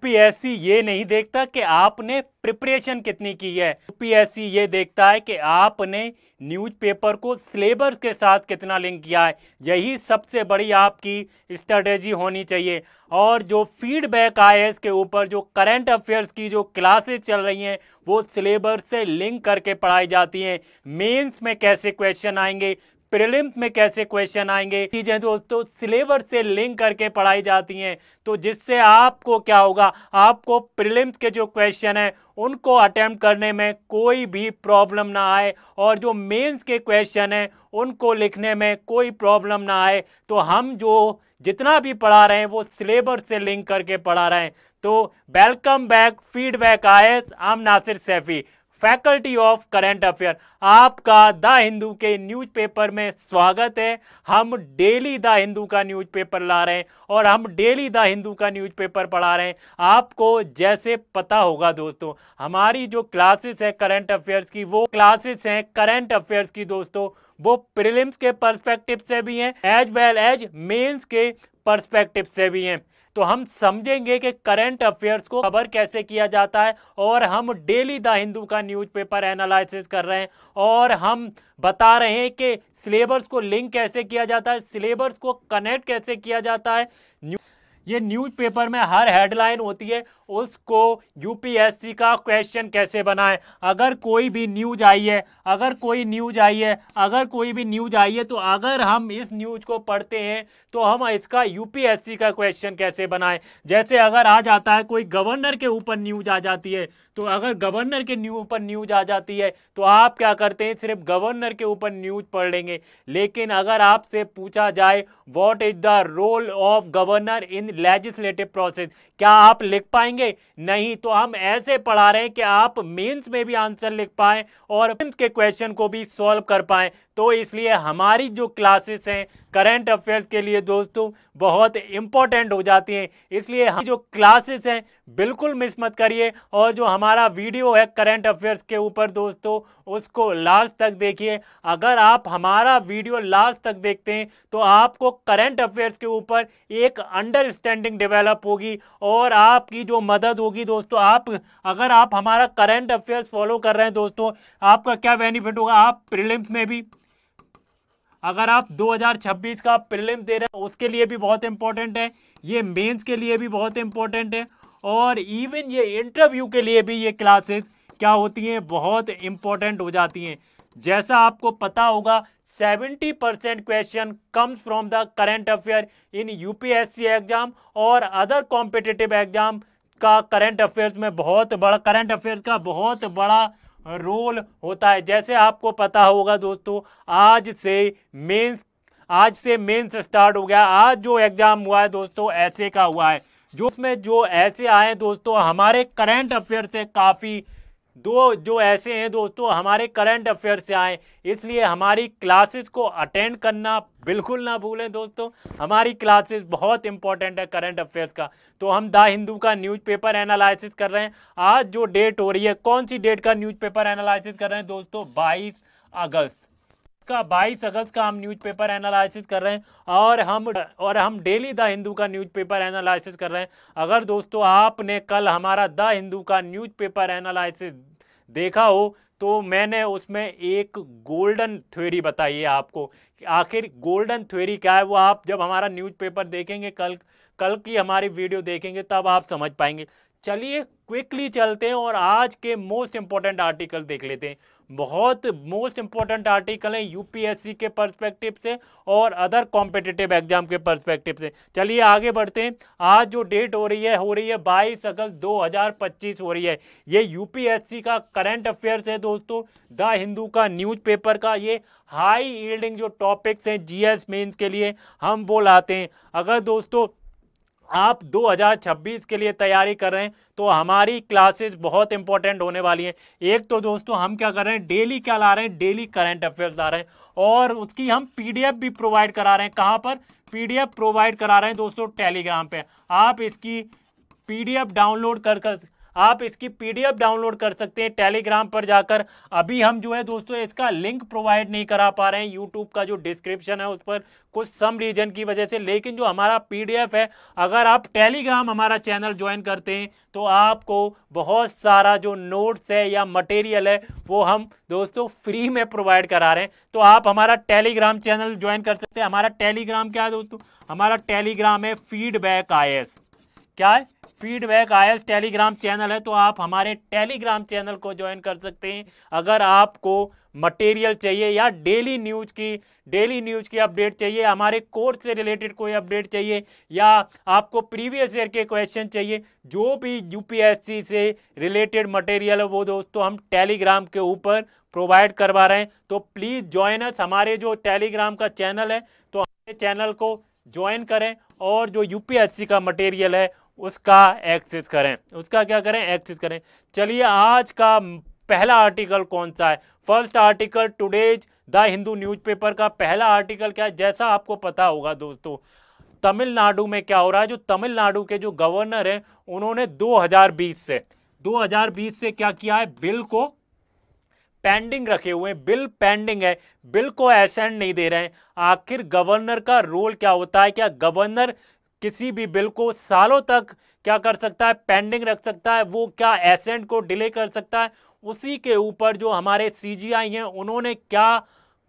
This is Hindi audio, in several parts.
यूपीएससी ये नहीं देखता कि आपने प्रिपरेशन कितनी की है, यूपीएससी ये देखता है कि आपने न्यूज़पेपर को सिलेबस के साथ कितना लिंक किया है। यही सबसे बड़ी आपकी स्ट्रेटेजी होनी चाहिए। और जो फीडबैक आया है इसके ऊपर, जो करंट अफेयर्स की जो क्लासेस चल रही हैं वो सिलेबस से लिंक करके पढ़ाई जाती हैं। मेंस में कैसे क्वेश्चन आएंगे, प्रीलिम्स में कैसे क्वेश्चन आएंगे, चीजें दोस्तों सिलेबस से लिंक करके पढ़ाई जाती हैं। तो जिससे आपको क्या होगा, आपको प्रीलिम्स के जो क्वेश्चन हैं उनको अटेम्प्ट करने में कोई भी प्रॉब्लम ना आए, और जो मेंस के क्वेश्चन हैं उनको लिखने में कोई प्रॉब्लम ना आए। तो हम जो जितना भी पढ़ा रहे हैं वो सिलेबस से लिंक करके पढ़ा रहे हैं। तो welcome back Feedback IAS, I am Nasir Saifi, faculty of current affair. आपका द हिंदू के न्यूज़पेपर में स्वागत है। हम डेली द हिंदू का न्यूज़पेपर ला रहे हैं और हम डेली द हिंदू का न्यूज़पेपर पढ़ा रहे हैं। आपको जैसे पता होगा दोस्तों, हमारी जो क्लासेस है करंट अफेयर्स की, वो क्लासेस हैं करंट अफेयर्स की दोस्तों, वो प्रीलिम्स के पर्सपेक्टिव से भी हैं एज वेल एज मेंस के पर्सपेक्टिव से भी हैं। तो हम समझेंगे कि करंट अफेयर्स को कवर कैसे किया जाता है, और हम डेली द हिंदू का न्यूज़पेपर एनालिसिस कर रहे हैं और हम बता रहे हैं कि सिलेबस को लिंक कैसे किया जाता है, सिलेबस को कनेक्ट कैसे किया जाता है। ये न्यूज़पेपर में हर हेडलाइन होती है, उसको यूपीएससी का क्वेश्चन कैसे बनाएं। अगर कोई भी न्यूज़ आई है, अगर कोई न्यूज़ आई है तो अगर हम इस न्यूज़ को पढ़ते हैं तो हम इसका यूपीएससी का क्वेश्चन कैसे बनाएं। जैसे अगर आ जाता है कोई गवर्नर के ऊपर न्यूज़ आ जाती है, तो अगर गवर्नर के ऊपर न्यूज़ आ जाती है तो आप क्या करते हैं, सिर्फ गवर्नर के ऊपर न्यूज़ पढ़ लेंगे। लेकिन अगर आपसे पूछा जाए what is the role of governor in legislative process, क्या आप लिख पाएंगे? नहीं। तो हम ऐसे पढ़ा रहे हैं कि आप मेंस में भी आंसर लिख पाएं और मेंस के क्वेश्चन को भी सॉल्व कर पाएं। तो इसलिए हमारी जो क्लासेस हैं करंट अफेयर्स के लिए दोस्तों बहुत इंपॉर्टेंट हो जाती हैं। इसलिए हम जो क्लासेस हैं बिल्कुल मिस मत करिए, और जो हमारा वीडियो है करंट अफेयर्स के ऊपर दोस्तों उसको लास्ट तक देखिए। अगर आप हमारा वीडियो लास्ट तक देखते हैं तो आपको करंट अफेयर्स के ऊपर एक अंडरस्टैंडिंग डेवलप होगी और आपकी जो मदद होगी दोस्तों, अगर आप हमारा करंट अफेयर्स फॉलो कर रहे हैं दोस्तों, आपका क्या बेनिफिट होगा, आप प्रीलिम्स में भी, अगर आप 2026 का प्रीलिम दे रहे हैं उसके लिए भी बहुत इंपॉर्टेंट है, ये मेंस के लिए भी बहुत इंपॉर्टेंट है, और इवन ये इंटरव्यू के लिए भी ये क्लासेस क्या होती हैं, बहुत इंपॉर्टेंट हो जाती हैं। जैसा आपको पता होगा 70% question comes from the current affair in UPSC exam और अदर कॉम्पिटिटिव एग्जाम का करंट अफेयर्स में बहुत बड़ा, करंट अफेयर्स का बहुत बड़ा रोल होता है। जैसे आपको पता होगा दोस्तों, आज से मेंस स्टार्ट हो गया। आज जो एग्जाम हुआ है दोस्तों ऐसे का हुआ है, जो उसमें जो ऐसे आए दोस्तों हमारे करंट अफेयर से काफ़ी, दो जो ऐसे हैं दोस्तों हमारे करंट अफेयर से आए। इसलिए हमारी क्लासेस को अटेंड करना बिल्कुल ना भूलें दोस्तों, हमारी क्लासेस बहुत इंपॉर्टेंट है करंट अफेयर्स का। तो हम द हिंदू का न्यूज़पेपर एनालिसिस कर रहे हैं। आज जो डेट हो रही है, कौन सी डेट का न्यूज़पेपर एनालिसिस कर रहे हैं दोस्तों, 22 अगस्त का हम न्यूज़पेपर एनालिसिस कर रहे हैं, और हम डेली द हिंदू का न्यूज़पेपर एनालिसिस कर रहे हैं। अगर दोस्तों आपने कल हमारा द हिंदू का न्यूज़पेपर एनालिसिस देखा हो तो मैंने उसमें एक गोल्डन थ्योरी बताई है आपको। आखिर गोल्डन थ्योरी क्या है वो आप जब हमारा न्यूज़पेपर देखेंगे, कल की हमारी वीडियो देखेंगे तब आप समझ पाएंगे। चलिए क्विकली चलते हैं और आज के मोस्ट इंपॉर्टेंट आर्टिकल देख लेते हैं। बहुत मोस्ट इंपॉर्टेंट आर्टिकल है यूपीएससी के पर्सपेक्टिव से और अदर कॉम्पिटिटिव एग्जाम के पर्सपेक्टिव से। चलिए आगे बढ़ते हैं। आज जो डेट हो रही है 22 अगस्त 2025 हो रही है। ये यूपीएससी का करंट अफेयर्स है दोस्तों, द हिंदू का न्यूज़पेपर का। ये हाई यील्डिंग जो टॉपिक्स हैं जीएस मेंस के लिए हम वो लाते हैं। अगर दोस्तों आप 2026 के लिए तैयारी कर रहे हैं तो हमारी क्लासेस बहुत इंपॉर्टेंट होने वाली हैं। एक तो दोस्तों हम क्या कर रहे हैं, डेली क्या ला रहे हैं, डेली करंट अफेयर्स ला रहे हैं, और उसकी हम पीडीएफ भी प्रोवाइड करा रहे हैं। कहाँ पर पीडीएफ प्रोवाइड करा रहे हैं दोस्तों, टेलीग्राम पे। आप इसकी पीडीएफ डाउनलोड कर आप इसकी पीडीएफ डाउनलोड कर सकते हैं टेलीग्राम पर जाकर। अभी हम जो है दोस्तों इसका लिंक प्रोवाइड नहीं करा पा रहे हैं, यूट्यूब का जो डिस्क्रिप्शन है उस पर कुछ सम रीजन की वजह से, लेकिन जो हमारा पीडीएफ है, अगर आप टेलीग्राम हमारा चैनल ज्वाइन करते हैं तो आपको बहुत सारा जो नोट्स है या मटेरियल है वो हम दोस्तों फ्री में प्रोवाइड करा रहे हैं। तो आप हमारा टेलीग्राम चैनल ज्वाइन कर सकते हैं। हमारा टेलीग्राम क्या है दोस्तों, हमारा टेलीग्राम है फीडबैक आईएएस। क्या है, फीडबैक आईएएस टेलीग्राम चैनल है। तो आप हमारे टेलीग्राम चैनल को ज्वाइन कर सकते हैं अगर आपको मटेरियल चाहिए या डेली न्यूज की अपडेट चाहिए, हमारे कोर्स से रिलेटेड कोई अपडेट चाहिए, या आपको प्रीवियस ईयर के क्वेश्चन चाहिए, जो भी यूपीएससी से रिलेटेड मटेरियल है वो दोस्तों हम टेलीग्राम के ऊपर प्रोवाइड करवा रहे हैं। तो प्लीज़ ज्वाइन अस, हमारे जो टेलीग्राम का चैनल है तो हमारे चैनल को ज्वाइन करें और जो यूपीएससी का मटेरियल है उसका एक्सेस करें, उसका क्या करें, एक्सेस करें। चलिए आज का पहला आर्टिकल कौन सा है। First article today's the Hindu newspaper का पहला आर्टिकल क्या है। जैसा आपको पता होगा दोस्तों, तमिलनाडु में क्या हो रहा है, जो तमिलनाडु के जो गवर्नर हैं उन्होंने 2020 से क्या किया है, बिल को पेंडिंग रखे हुए हैं, बिल पेंडिंग है, बिल को एसेंट नहीं दे रहे हैं। आखिर गवर्नर का रोल क्या होता है, क्या गवर्नर किसी भी बिल को सालों तक क्या कर सकता है, पेंडिंग रख सकता है, वो क्या एसेंट को डिले कर सकता है। उसी के ऊपर जो हमारे सीजीआई हैं उन्होंने क्या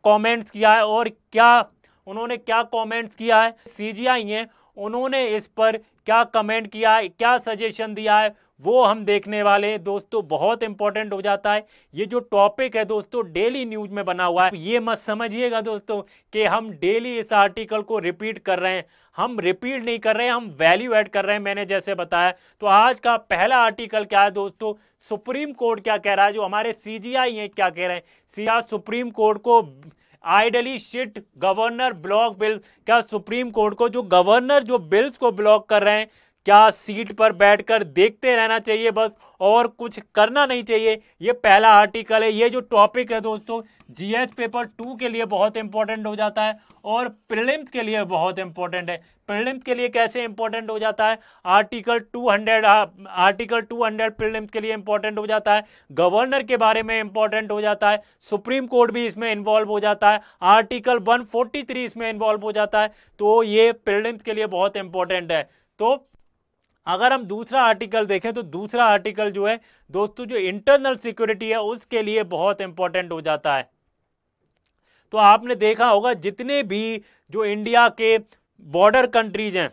कमेंट्स किया है और क्या कमेंट्स किया है, सीजीआई हैं उन्होंने इस पर क्या कमेंट किया है, क्या सजेशन दिया है, वो हम देखने वाले हैं दोस्तों। बहुत इंपॉर्टेंट हो जाता है ये जो टॉपिक है दोस्तों, डेली न्यूज में बना हुआ है। ये मत समझिएगा दोस्तों कि हम डेली इस आर्टिकल को रिपीट कर रहे हैं, हम रिपीट नहीं कर रहे हैं, हम वैल्यू ऐड कर रहे हैं, मैंने जैसे बताया। तो आज का पहला आर्टिकल क्या है दोस्तों, सुप्रीम कोर्ट क्या कह रहा है, जो हमारे सीजीआई हैं क्या कह रहे हैं, सुप्रीम कोर्ट को ideally shit governor block bill. क्या सुप्रीम कोर्ट को जो गवर्नर जो बिल्स को ब्लॉक कर रहे हैं, क्या सीट पर बैठकर देखते रहना चाहिए बस और कुछ करना नहीं चाहिए। ये पहला आर्टिकल है। ये जो टॉपिक है दोस्तों जीएस पेपर 2 के लिए बहुत इंपॉर्टेंट हो जाता है और प्रीलिम्स के लिए बहुत इंपॉर्टेंट है। प्रीलिम्स के लिए कैसे इंपॉर्टेंट हो जाता है, आर्टिकल 200 प्रीलिम्स के लिए इंपॉर्टेंट हो जाता है, गवर्नर के बारे में इंपॉर्टेंट हो जाता है, सुप्रीम कोर्ट भी इसमें इन्वॉल्व हो जाता है, आर्टिकल 143 इसमें इन्वॉल्व हो जाता है। तो ये प्रीलिम्स के लिए बहुत इंपॉर्टेंट है। तो अगर हम दूसरा आर्टिकल देखें तो दूसरा आर्टिकल जो है दोस्तों, जो इंटरनल सिक्योरिटी है उसके लिए बहुत इंपॉर्टेंट हो जाता है। तो आपने देखा होगा जितने भी जो इंडिया के बॉर्डर कंट्रीज हैं,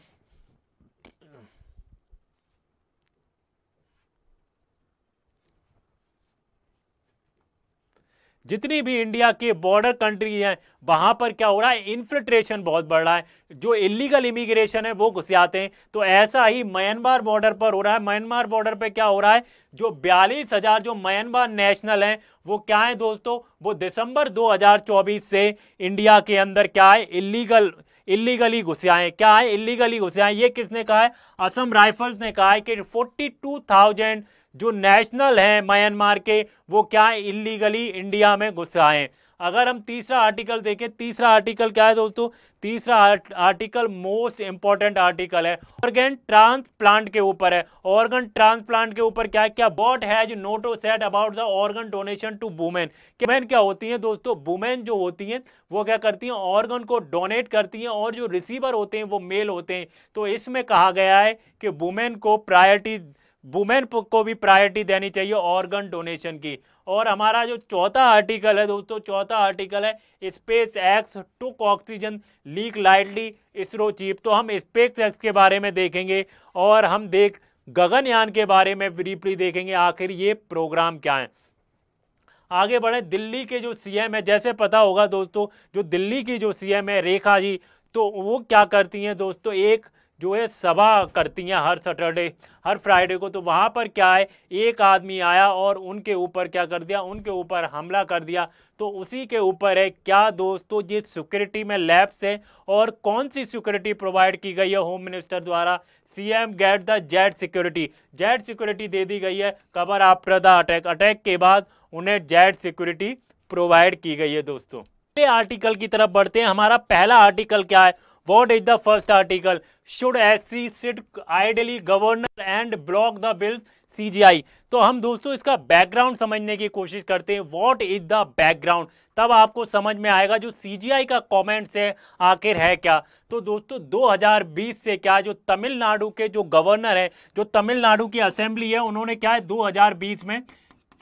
जितनी भी इंडिया के बॉर्डर कंट्री हैं वहां पर क्या हो रहा है, इन्फिल्ट्रेशन बहुत बढ़ रहा है, जो इलीगल इमिग्रेशन है वो घुस आते हैं। तो ऐसा ही म्यांमार बॉर्डर पर हो रहा है। म्यांमार बॉर्डर पे क्या हो रहा है, जो 42,000 जो म्यांमार नेशनल हैं वो क्या है दोस्तों, वो दिसंबर 2024 से इंडिया के अंदर क्या है, इलीगली घुसे आए। क्या है, इलीगली घुसे आए। ये किसने कहा है, असम राइफल्स ने कहा है कि 42,000 जो नेशनल हैं म्यांमार के वो क्या है, इलीगली इंडिया में घुस आए। अगर हम तीसरा आर्टिकल देखें, तीसरा आर्टिकल क्या है दोस्तों, तीसरा आर्टिकल मोस्ट इंपॉर्टेंट आर्टिकल है, ऑर्गन ट्रांसप्लांट के ऊपर है। ऑर्गन ट्रांसप्लांट के ऊपर क्या है, क्या what has NOTTO said about the organ donation to women. Women क्या होती हैं दोस्तों, वुमेन जो होती हैं वो क्या करती हैं, ऑर्गन को डोनेट करती हैं और जो रिसीवर होते हैं वो मेल होते हैं। तो इसमें कहा गया है कि वुमेन को भी प्रायोरिटी देनी चाहिए ऑर्गन डोनेशन की। और हमारा जो चौथा आर्टिकल है दोस्तों, चौथा आर्टिकल है SpaceX took oxygen leak lightly ISRO chief. तो हम स्पेस एक्स के बारे में देखेंगे और हम गगनयान के बारे में ब्रीफली देखेंगे आखिर ये प्रोग्राम क्या है। आगे बढ़े, दिल्ली के जो सीएम है, जैसे पता होगा दोस्तों, जो दिल्ली की जो सीएम है रेखा जी, तो वो क्या करती हैं दोस्तों, एक जो है सभा करती हैं हर फ्राइडे को। तो वहाँ पर क्या है, एक आदमी आया और उनके ऊपर क्या कर दिया, उनके ऊपर हमला कर दिया। तो उसी के ऊपर है क्या दोस्तों, ये सिक्योरिटी में लैप्स है और कौन सी सिक्योरिटी प्रोवाइड की गई है होम मिनिस्टर द्वारा, CM get the jet security दे दी गई है कवर आफ्टर द अटैक के बाद उन्हें जेट सिक्योरिटी प्रोवाइड की गई है दोस्तों। पहले आर्टिकल की तरफ बढ़ते हैं। हमारा पहला आर्टिकल क्या है, What is the first article? Should SC sit idly governor and block the bills CGI. तो हम दोस्तों इसका बैकग्राउंड समझने की कोशिश करते हैं, व्हाट इज द बैकग्राउंड, तब आपको समझ में आएगा जो सीजीआई का कमेंट्स है आखिर है क्या। तो दोस्तों 2020 से क्या जो तमिलनाडु के जो गवर्नर है, जो तमिलनाडु की असेंबली है, उन्होंने क्या है 2020 में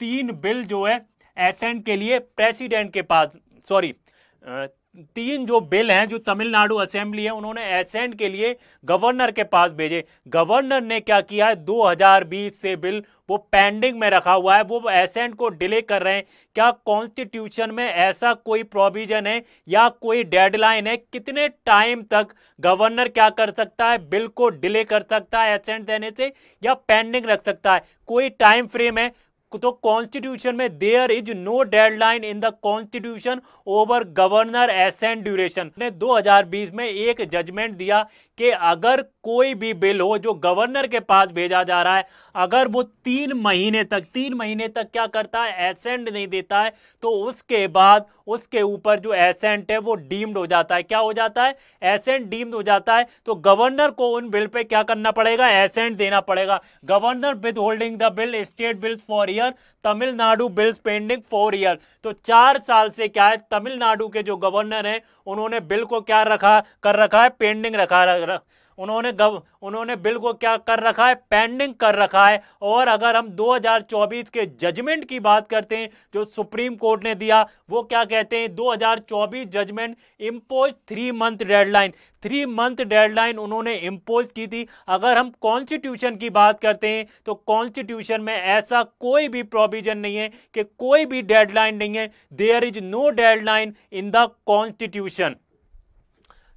3 बिल जो है एसेंट के लिए प्रेसिडेंट के पास, सॉरी 3 जो बिल हैं जो तमिलनाडु असेंबली है उन्होंने एसेंट के लिए गवर्नर के पास भेजे। गवर्नर ने क्या किया है 2020 से बिल वो पेंडिंग में रखा हुआ है, वो एसेंट को डिले कर रहे हैं। क्या कॉन्स्टिट्यूशन में ऐसा कोई प्रोविजन है या कोई डेडलाइन है कितने टाइम तक गवर्नर क्या कर सकता है, बिल को डिले कर सकता है एसेंट देने से या पेंडिंग रख सकता है, कोई टाइम फ्रेम है? तो कॉन्स्टिट्यूशन में there is no deadline in the constitution over governor assent duration ने 2020 में एक जजमेंट दिया कि अगर कोई भी बिल हो जो गवर्नर के पास भेजा जा रहा है, अगर वो 3 महीने तक क्या करता है, एसेंट नहीं देता है, तो उसके बाद उसके ऊपर जो एसेंट है वो डीम्ड हो जाता है। क्या हो जाता है? एसेंट डीम्ड हो जाता है। तो गवर्नर को उन बिल पे क्या करना पड़ेगा? एसेंट देना पड़ेगा। Governor with holding the bill state bills for year, Tamil Nadu bills pending 4 year. तो 4 साल से क्या है तमिलनाडु के जो गवर्नर हैं उन्होंने बिल को क्या कर रखा है, पेंडिंग उन्होंने बिल को क्या कर रखा है, पेंडिंग कर रखा है। और अगर हम 2024 के जजमेंट की बात करते हैं जो सुप्रीम कोर्ट ने दिया, वो क्या कहते हैं 2024 judgment impose 3 month deadline, 3 month deadline उन्होंने इम्पोज की थी। अगर हम कॉन्स्टिट्यूशन की बात करते हैं तो कॉन्स्टिट्यूशन में ऐसा कोई भी प्रोविजन नहीं है कि कोई भी डेडलाइन नहीं है, there is no deadline in the constitution.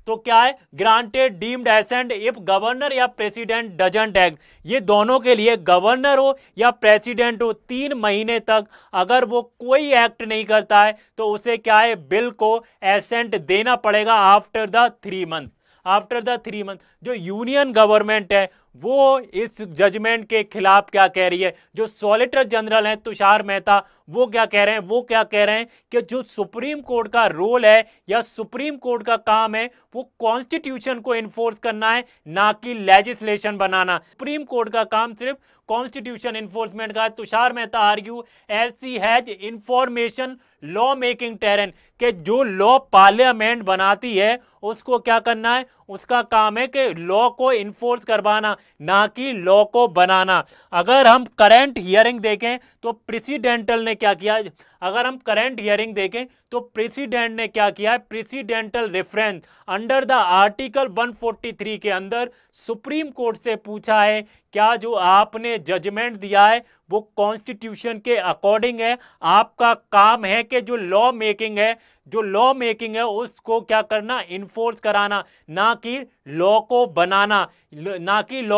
तो क्या है, granted deemed assent if governor या प्रेसिडेंट डजंट एक्ट। ये दोनों के लिए, गवर्नर हो या प्रेसिडेंट हो, 3 महीने तक अगर वो कोई एक्ट नहीं करता है तो उसे क्या है, बिल को एसेंट देना पड़ेगा after the 3 month. After the 3 month जो यूनियन गवर्नमेंट है वो इस जजमेंट के खिलाफ क्या कह रही है, जो सॉलिसिटर जनरल हैं तुषार मेहता वो क्या कह रहे हैं, वो क्या कह रहे हैं कि जो सुप्रीम कोर्ट का रोल है या सुप्रीम कोर्ट का काम है वो कॉन्स्टिट्यूशन को इन्फोर्स करना है, ना कि लेजिस्लेशन बनाना। सुप्रीम कोर्ट का काम सिर्फ कॉन्स्टिट्यूशन इन्फोर्समेंट का है। Tushar Mehta argue as she has information law making terrain, के जो लॉ पार्लियामेंट बनाती है उसको क्या करना है, उसका काम है कि लॉ को इन्फोर्स करवाना, ना कि लॉ को बनाना। अगर हम करंट हियरिंग देखें तो प्रेसिडेंटल ने क्या किया, अगर हम करंट हियरिंग देखें तो प्रेसिडेंट ने क्या किया है, presidential reference under the article 143 के अंदर सुप्रीम कोर्ट से पूछा है क्या जो आपने जजमेंट दिया है वो कॉन्स्टिट्यूशन के अकॉर्डिंग है। आपका काम है कि जो लॉ मेकिंग है उसको क्या करना, इन्फोर्स कराना, ना कि लॉ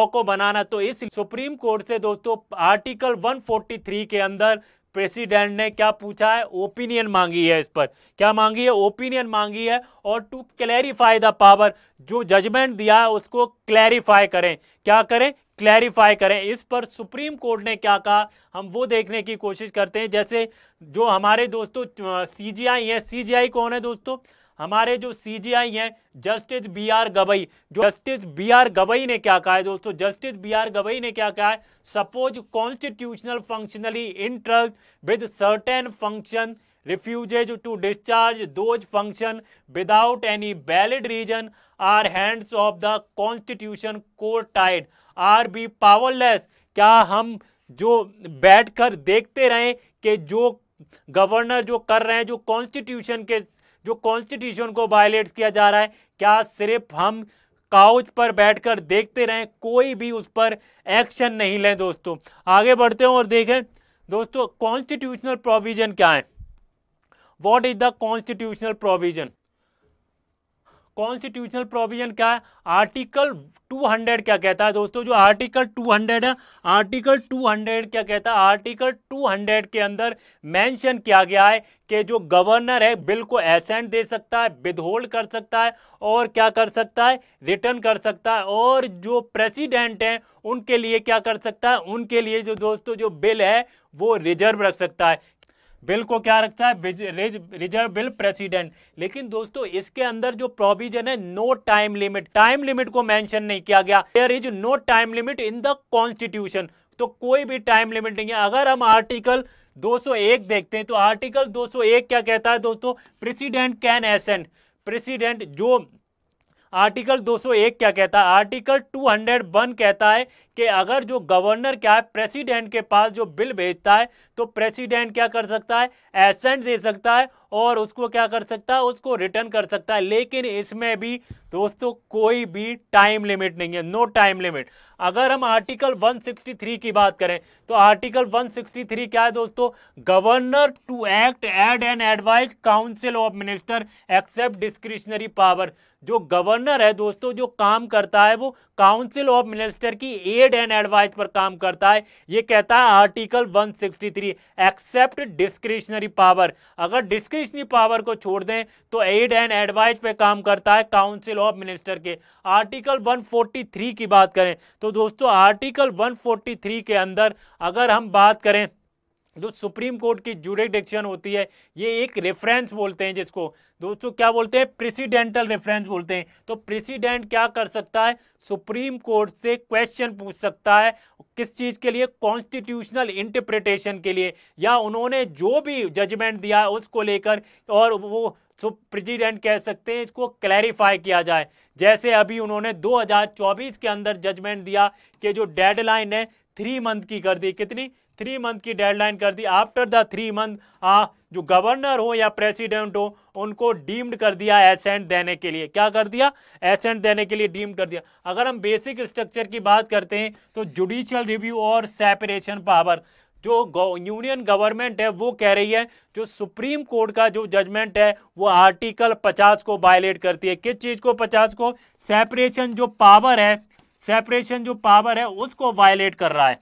को बनाना, तो इस सुप्रीम कोर्ट से दोस्तों आर्टिकल 143 के अंदर प्रेसिडेंट ने क्या पूछा है, ओपिनियन मांगी है। इस पर क्या मांगी है, ओपिनियन मांगी है। और टू क्लैरिफाई द पावर, जो जजमेंट दिया है उसको क्लैरिफाई करें, क्या करें, क्लैरिफाई करें। इस पर सुप्रीम कोर्ट ने क्या कहा हम वो देखने की कोशिश करते हैं। जैसे जो हमारे दोस्तों सीजीआई है, सीजीआई कौन है दोस्तों, हमारे जो सीजीआई हैं जस्टिस बी आर गवई, जो जस्टिस बी आर गवई ने क्या कहा है दोस्तों, जस्टिस बी आर गवई ने क्या कहा है, suppose constitutional functionally interest with certain function refuses to discharge those function without any valid reason are hands of the constitution court tied are be powerless। क्या हम जो बैठकर देखते रहें कि जो गवर्नर जो कर रहे हैं, जो कॉन्स्टिट्यूशन को वायलेट किया जा रहा है, क्या सिर्फ हम काउच पर बैठकर देखते रहें, कोई भी उस पर एक्शन नहीं लें। दोस्तों आगे बढ़ते हैं और देखें दोस्तों कॉन्स्टिट्यूशनल प्रोविजन क्या है, what is the constitutional provision. Constitutional provision क्या है, आर्टिकल 200 क्या कहता है दोस्तों, जो आर्टिकल 200 है, आर्टिकल 200 क्या कहता है, आर्टिकल 200 के अंदर मेंशन किया गया है कि जो गवर्नर है बिल को एसेंट दे सकता है, विदहोल्ड कर सकता है और क्या कर सकता है, रिटर्न कर सकता है। और जो प्रेसिडेंट है उनके लिए क्या कर सकता है, उनके लिए जो दोस्तों जो बिल है वो रिजर्व रख सकता है, बिल को क्या रखता है, रिजर्व बिल प्रेसिडेंट। लेकिन दोस्तों इसके अंदर जो प्रोविजन है no time limit, time limit को मेंशन नहीं किया गया, there is no time limit in the constitution. तो कोई भी टाइम लिमिट नहीं है। अगर हम आर्टिकल 201 देखते हैं तो आर्टिकल 201 क्या कहता है दोस्तों, प्रेसिडेंट कैन असेंट, प्रेसिडेंट जो आर्टिकल 201 क्या कहता है, आर्टिकल 201 कहता है कि अगर जो गवर्नर क्या है प्रेसिडेंट के पास जो बिल भेजता है तो प्रेसिडेंट क्या कर सकता है, एसेंट दे सकता है और उसको क्या कर सकता है, उसको रिटर्न कर सकता है। लेकिन इसमें भी दोस्तों कोई भी टाइम लिमिट नहीं है, नो टाइम लिमिट। अगर हम आर्टिकल 163 की बात करें तो आर्टिकल 163 क्या है दोस्तों, governor to act aid and advise council of minister except discretionary power. जो गवर्नर है दोस्तों जो काम करता है वो काउंसिल ऑफ मिनिस्टर की एड एंड एडवाइस पर काम करता है। ये कहता है आर्टिकल 163 एक्सेप्ट डिस्क्रिशनरी पावर। अगर डिस्क्रिशनरी पावर को छोड़ दें तो एड एंड एडवाइस पे काम करता है काउंसिल ऑफ मिनिस्टर के। आर्टिकल 143 की बात करें तो दोस्तों आर्टिकल 143 के अंदर अगर हम बात करें जो सुप्रीम कोर्ट की जुरिडिक्शन होती है, ये एक रेफरेंस बोलते हैं जिसको दोस्तों क्या बोलते हैं, प्रेसिडेंटल रेफरेंस बोलते हैं। तो प्रेसिडेंट क्या कर सकता है, सुप्रीम कोर्ट से क्वेश्चन पूछ सकता है, किस चीज के लिए, कॉन्स्टिट्यूशनल इंटरप्रिटेशन के लिए, या उन्होंने जो भी जजमेंट दिया है उसको लेकर, और वो प्रेसिडेंट कह सकते हैं इसको क्लैरिफाई किया जाए। जैसे अभी उन्होंने 2024 के अंदर जजमेंट दिया कि जो डेडलाइन है 3 मंथ की कर दी, कितनी, 3 मंथ की डेडलाइन कर दी। आफ्टर द 3 मंथ जो गवर्नर हो या प्रेसिडेंट हो उनको डीम्ड कर दिया एसेंट देने के लिए, क्या कर दिया, एसेंट देने के लिए डीम्ड कर दिया। अगर हम बेसिक स्ट्रक्चर की बात करते हैं तो जुडिशियल रिव्यू और सेपरेशन पावर, जो यूनियन गवर्नमेंट है वो कह रही है जो सुप्रीम कोर्ट का जो जजमेंट है वो आर्टिकल 50 को वायलेट करती है। किस चीज को, 50 को, सेपरेशन जो पावर है, सेपरेशन जो पावर है उसको वायलेट कर रहा है।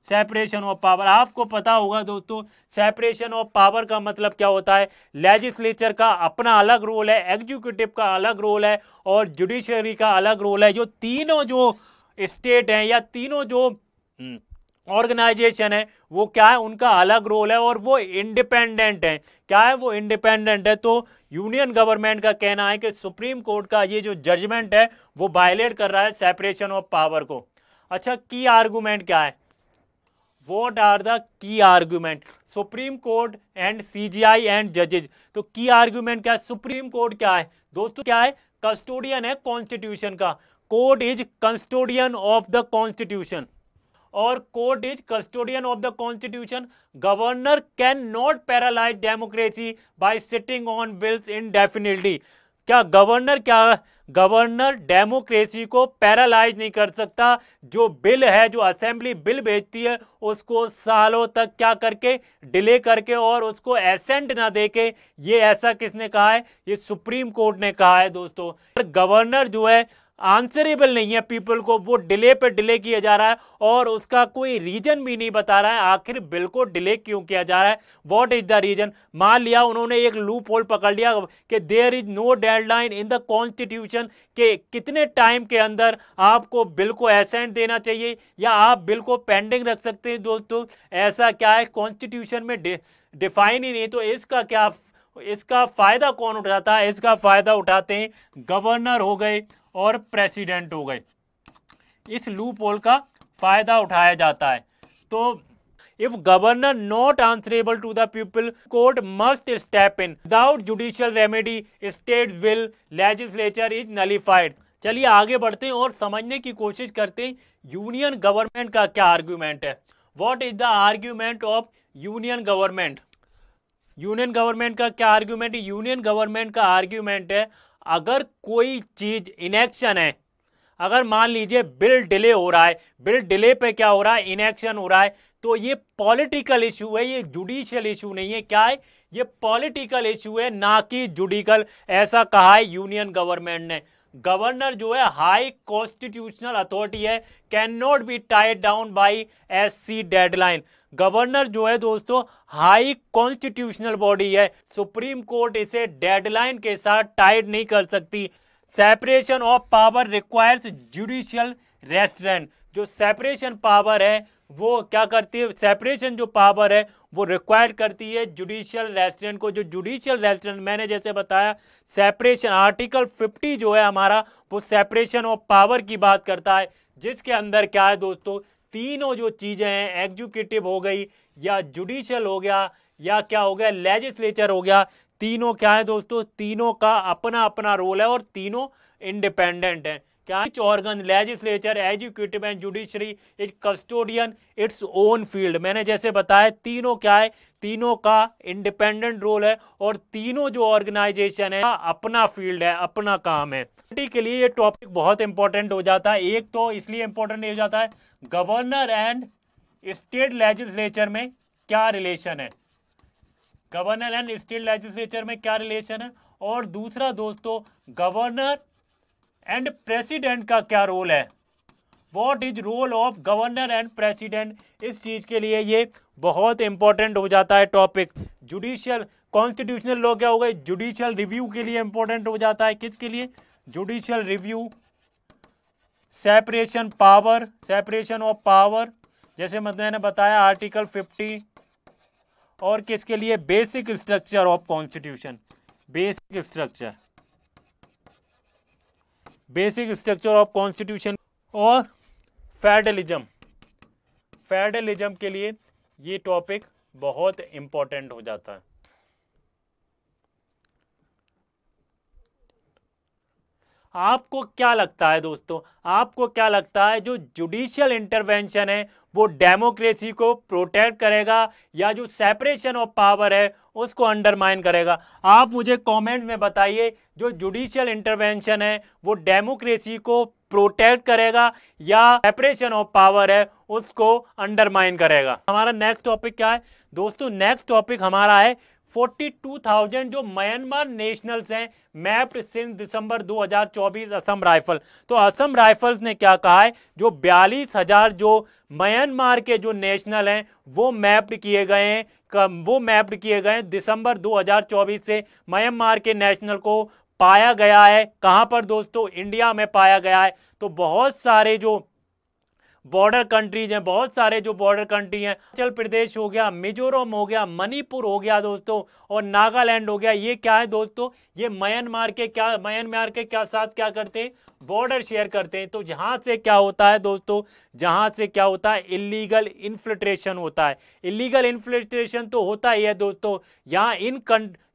सेपरेशन ऑफ पावर, आपको पता होगा दोस्तों सेपरेशन ऑफ पावर का मतलब क्या होता है, लेजिस्लेचर का अपना अलग रोल है, एग्जीक्यूटिव का अलग रोल है और जुडिशरी का अलग रोल है। जो तीनों जो स्टेट हैं या तीनों जो ऑर्गेनाइजेशन है वो क्या है, उनका अलग रोल है और वो इंडिपेंडेंट है। क्या है, वो इंडिपेंडेंट है। तो यूनियन गवर्नमेंट का कहना है कि सुप्रीम कोर्ट का ये जो जजमेंट है वो वायलेट कर रहा है सेपरेशन ऑफ पावर को। अच्छा, की आर्गूमेंट क्या है, What are the key argument? Supreme Court and CGI and जजेज। तो की आर्गुमेंट क्या है, सुप्रीम कोर्ट क्या है दोस्तों, क्या है, कस्टोडियन है कॉन्स्टिट्यूशन का। Court is custodian of the constitution और court is custodian of the constitution. Governor cannot paralyse democracy by sitting on bills indefinitely. क्या गवर्नर डेमोक्रेसी को पैरालाइज नहीं कर सकता। जो बिल है, जो असेंबली बिल भेजती है उसको सालों तक क्या करके, डिले करके और उसको एसेंट ना देके, ये ऐसा किसने कहा है, ये सुप्रीम कोर्ट ने कहा है दोस्तों। गवर्नर जो है आंसरेबल नहीं है पीपल को, वो डिले पे डिले किया जा रहा है और उसका कोई रीजन भी नहीं बता रहा है आखिर बिल को डिले क्यों किया जा रहा है, व्हाट इज द रीजन। मान लिया उन्होंने एक लूप होल पकड़ लिया कि there is no deadline in the constitution, के कितने टाइम के अंदर आपको बिल को एसेंट देना चाहिए या आप बिल को पेंडिंग रख सकते हैं दोस्तों, ऐसा क्या है कॉन्स्टिट्यूशन में डिफाइन ही नहीं। तो इसका फायदा कौन उठाता है, इसका फायदा उठाते हैं गवर्नर हो गए और प्रेसिडेंट हो गए। इस लूप होल का फायदा उठाया जाता है। तो if governor not answerable to the people, court must step in, without judicial remedy state will legislature is nullified. चलिए आगे बढ़ते हैं और समझने की कोशिश करते हैं यूनियन गवर्नमेंट का क्या आर्ग्यूमेंट है। What is the argument of union government. Union government का क्या आर्ग्यूमेंट है, यूनियन गवर्नमेंट का आर्ग्यूमेंट है अगर कोई चीज इनएक्शन है, अगर मान लीजिए बिल डिले हो रहा है, बिल डिले पे क्या हो रहा है, इनएक्शन हो रहा है, तो ये पॉलिटिकल इशू है, ये जुडिशियल इशू नहीं है। क्या है, ये पॉलिटिकल इशू है, ना कि जुडिकल, ऐसा कहा है यूनियन गवर्नमेंट ने। गवर्नर जो है हाई कॉन्स्टिट्यूशनल अथॉरिटी है, can not be tied down by SC deadline. Governor जो है दोस्तों हाई कॉन्स्टिट्यूशनल बॉडी है, सुप्रीम कोर्ट इसे डेडलाइन के साथ टाइड नहीं कर सकती। Separation of power requires judicial restaurant. जो सेपरेशन पावर है वो क्या करती है, सेपरेशन जो पावर है वो रिक्वायर करती है जुडिशियल रेस्ट्रेंट को। जो जुडिशियल रेस्ट्रेंट मैंने जैसे बताया, सेपरेशन आर्टिकल 50 जो है हमारा वो सेपरेशन ऑफ पावर की बात करता है, जिसके अंदर क्या है दोस्तों, तीनों जो चीजें हैं, एग्जीक्यूटिव हो गई या जुडिशियल हो गया या क्या हो गया लेजिस्लेचर हो गया, तीनों क्या है दोस्तों, तीनों का अपना अपना रोल है और तीनों इंडिपेंडेंट है। क्या etch organ legislature executive and judiciary is custodian its own field. मैंने जैसे बताया तीनों क्या है, तीनों का इंडिपेंडेंट रोल है और तीनों जो ऑर्गेनाइजेशन है अपना फील्ड है, अपना काम है। के लिए ये टॉपिक बहुत इंपॉर्टेंट हो जाता है। एक तो इसलिए इंपॉर्टेंट हो जाता है, गवर्नर एंड स्टेट लेजिस्लेचर में क्या रिलेशन है, गवर्नर एंड स्टेट लेजिस्लेचर में क्या रिलेशन है, और दूसरा दोस्तों गवर्नर एंड प्रेसिडेंट का क्या रोल है, what is role of governor and president. इस चीज के लिए ये बहुत इंपॉर्टेंट हो जाता है टॉपिक। जुडिशियल कॉन्स्टिट्यूशनल लॉ क्या होगा, जुडिशियल रिव्यू के लिए इंपॉर्टेंट हो जाता है। किसके लिए, judicial review, separation power, separation of power, जैसे मैंने बताया आर्टिकल 50, और किसके लिए, basic structure of constitution, basic structure of constitution, और फेडरलिज्म, फेडरलिज्म के लिए ये टॉपिक बहुत इंपॉर्टेंट हो जाता है। आपको क्या लगता है दोस्तों, आपको क्या लगता है जो जुडिशियल इंटरवेंशन है वो डेमोक्रेसी को प्रोटेक्ट करेगा या जो सेपरेशन ऑफ पावर है उसको अंडरमाइन करेगा? आप मुझे कमेंट में बताइए, जो जुडिशियल इंटरवेंशन है वो डेमोक्रेसी को प्रोटेक्ट करेगा या सेपरेशन ऑफ पावर है उसको अंडरमाइन करेगा। हमारा नेक्स्ट टॉपिक क्या है दोस्तों, नेक्स्ट टॉपिक हमारा है 42,000 जो म्यांमार नेशनल्स हैं मैप्ड सिंस दिसंबर 2024 असम राइफल। तो असम राइफल्स ने क्या कहा है, जो 42,000 जो म्यांमार के जो नेशनल हैं वो मैप्ड किए गए हैं, दिसंबर 2024 से म्यांमार के नेशनल को पाया गया है। कहां पर दोस्तों, इंडिया में पाया गया है। तो बहुत सारे जो बॉर्डर कंट्रीज हैं, बहुत सारे जो बॉर्डर कंट्री हैं, अरुणाचल प्रदेश हो गया, मिजोरम हो गया, मणिपुर हो गया दोस्तों, और नागालैंड हो गया, ये क्या है दोस्तों, ये म्यांमार के क्या साथ क्या करते हैं, बॉर्डर शेयर करते हैं। तो जहां से क्या होता है दोस्तों, जहां से क्या होता है, इलीगल इन्फिल्ट्रेशन होता है। इलीगल इन्फिल्ट्रेशन तो होता ही है दोस्तों। यहाँ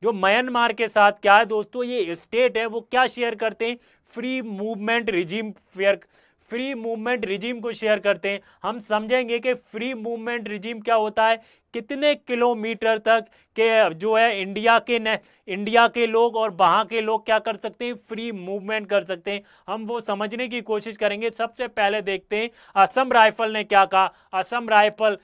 जो म्यांमार के साथ क्या है दोस्तों, ये स्टेट है वो क्या शेयर करते हैं, फ्री मूवमेंट रिजीम को शेयर करते हैं। हम समझेंगे कि फ्री मूवमेंट रिजीम क्या होता है, कितने किलोमीटर तक के जो है इंडिया के लोग और वहां के लोग क्या कर सकते हैं, फ्री मूवमेंट कर सकते हैं। हम वो समझने की कोशिश करेंगे। सबसे पहले देखते हैं असम राइफल ने क्या कहा। असम राइफल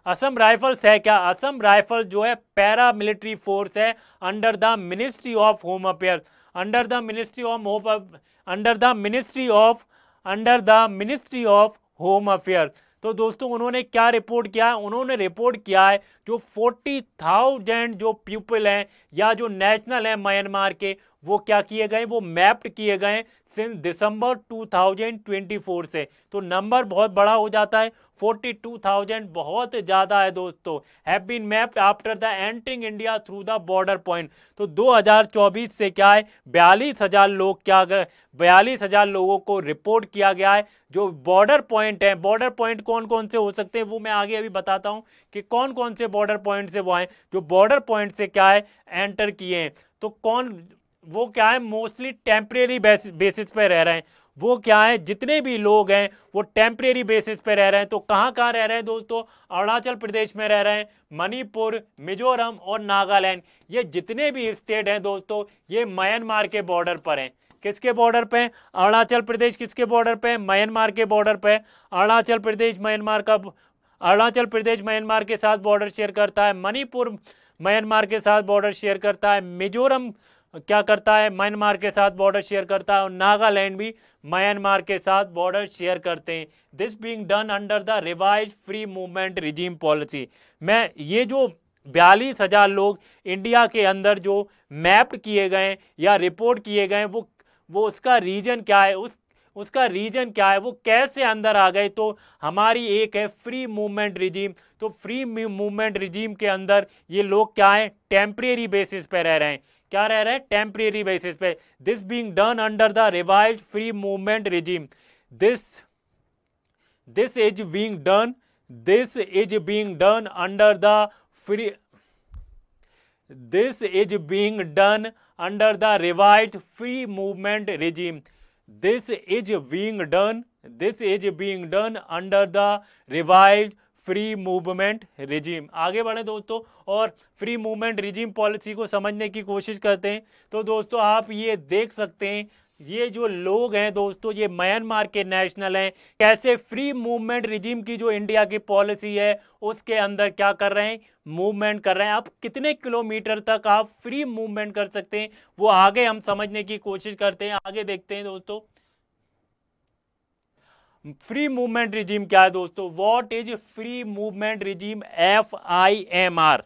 असम राइफल्स है क्या, असम राइफल जो है पैरा मिलिट्री फोर्स है under the ministry of home affairs, under the ministry of home affairs. तो दोस्तों उन्होंने क्या रिपोर्ट किया है, उन्होंने रिपोर्ट किया है जो 40,000 जो पीपल हैं या जो नेशनल हैं म्यांमार के, वो क्या किए गए, वो मैप्ड किए गए सिंस दिसंबर 2024 से। तो नंबर बहुत बड़ा हो जाता है, 42,000 बहुत ज्यादा है दोस्तों। Have been mapped after the entering India through the border point. तो 2024 से क्या है, 42,000 लोग 42,000 लोगों को रिपोर्ट किया गया है जो बॉर्डर पॉइंट है। बॉर्डर पॉइंट कौन कौन से हो सकते हैं वो मैं आगे अभी बताता हूं कि कौन कौन से बॉर्डर पॉइंट से वो आए, जो बॉर्डर पॉइंट से क्या है एंटर किए हैं। तो वो क्या है, मोस्टली टेम्परेरी बेसिस पे रह रहे हैं। वो क्या है, जितने भी लोग हैं वो टेम्परेरी बेसिस पे रह रहे हैं। तो कहां कहां रह रहे हैं दोस्तों, अरुणाचल प्रदेश में रह रहे हैं, मणिपुर, मिजोरम और नागालैंड, ये जितने भी स्टेट हैं दोस्तों ये म्यांमार के बॉर्डर पर हैं। किसके बॉर्डर पे, अरुणाचल प्रदेश किसके बॉर्डर पे, म्यांमार के बॉर्डर पे। अरुणाचल प्रदेश म्यांमार के साथ बॉर्डर शेयर करता है, मणिपुर म्यांमार के साथ बॉर्डर शेयर करता है, मिजोरम क्या करता है, म्यांमार के साथ बॉर्डर शेयर करता है, और नागालैंड भी म्यांमार के साथ बॉर्डर शेयर करते हैं। This being done under the revise free movement regime policy. मैं ये जो 42,000 लोग इंडिया के अंदर जो मैप्ड किए गए या रिपोर्ट किए गए, वो उसका रीजन क्या है, उसका रीजन क्या है, वो कैसे अंदर आ गए। तो हमारी एक है फ्री मूवमेंट रिजीम। तो फ्री मूवमेंट रिजीम के अंदर ये लोग क्या है, टेम्परेरी बेसिस पे रह रहे हैं। क्या रह रहा है, टेम्परेरी बेसिस पे। This being done under the revised free movement regime. This is being done under the free This is being done under the revised free movement regime. This is being done under the revised free movement regime. आगे बढ़े दोस्तों और फ्री मूवमेंट रिजीम पॉलिसी को समझने की कोशिश करते हैं। तो दोस्तों आप ये देख सकते हैं, ये जो लोग हैं दोस्तों, ये म्यांमार के नेशनल हैं, कैसे फ्री मूवमेंट रिजीम की जो इंडिया की पॉलिसी है उसके अंदर क्या कर रहे हैं, मूवमेंट कर रहे हैं। आप कितने किलोमीटर तक आप फ्री मूवमेंट कर सकते हैं वो आगे हम समझने की कोशिश करते हैं। आगे देखते हैं दोस्तों, फ्री मूवमेंट रिजीम क्या है दोस्तों, what is free movement regime, FIMR।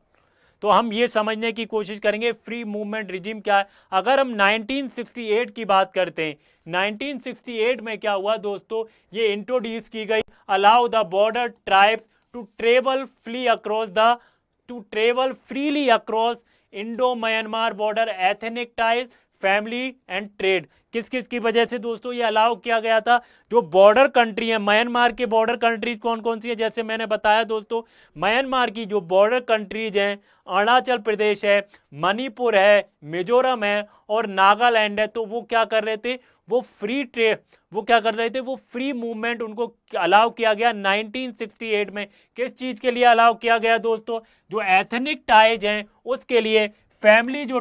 तो हम ये समझने की कोशिश करेंगे फ्री मूवमेंट रिजीम क्या है। अगर हम 1968 की बात करते हैं, 1968 में क्या हुआ दोस्तों, ये इंट्रोड्यूस की गई, allow the border tribes to travel freely across Indo Myanmar border, ethnic ties, family and trade. किस किस की वजह से दोस्तों ये अलाउ किया गया था, जो बॉर्डर कंट्री है म्यांमार के बॉर्डर कंट्रीज कौन कौन सी है, जैसे मैंने बताया दोस्तों, म्यांमार की जो बॉर्डर कंट्रीज हैं, अरुणाचल प्रदेश है, मणिपुर है, मिजोरम है और नागालैंड है। तो वो क्या कर रहे थे, वो फ्री मूवमेंट उनको अलाउ किया गया 1968 में। किस चीज के लिए अलाउ किया गया दोस्तों, जो एथनिक टाइज हैं उसके लिए, फैमिली जो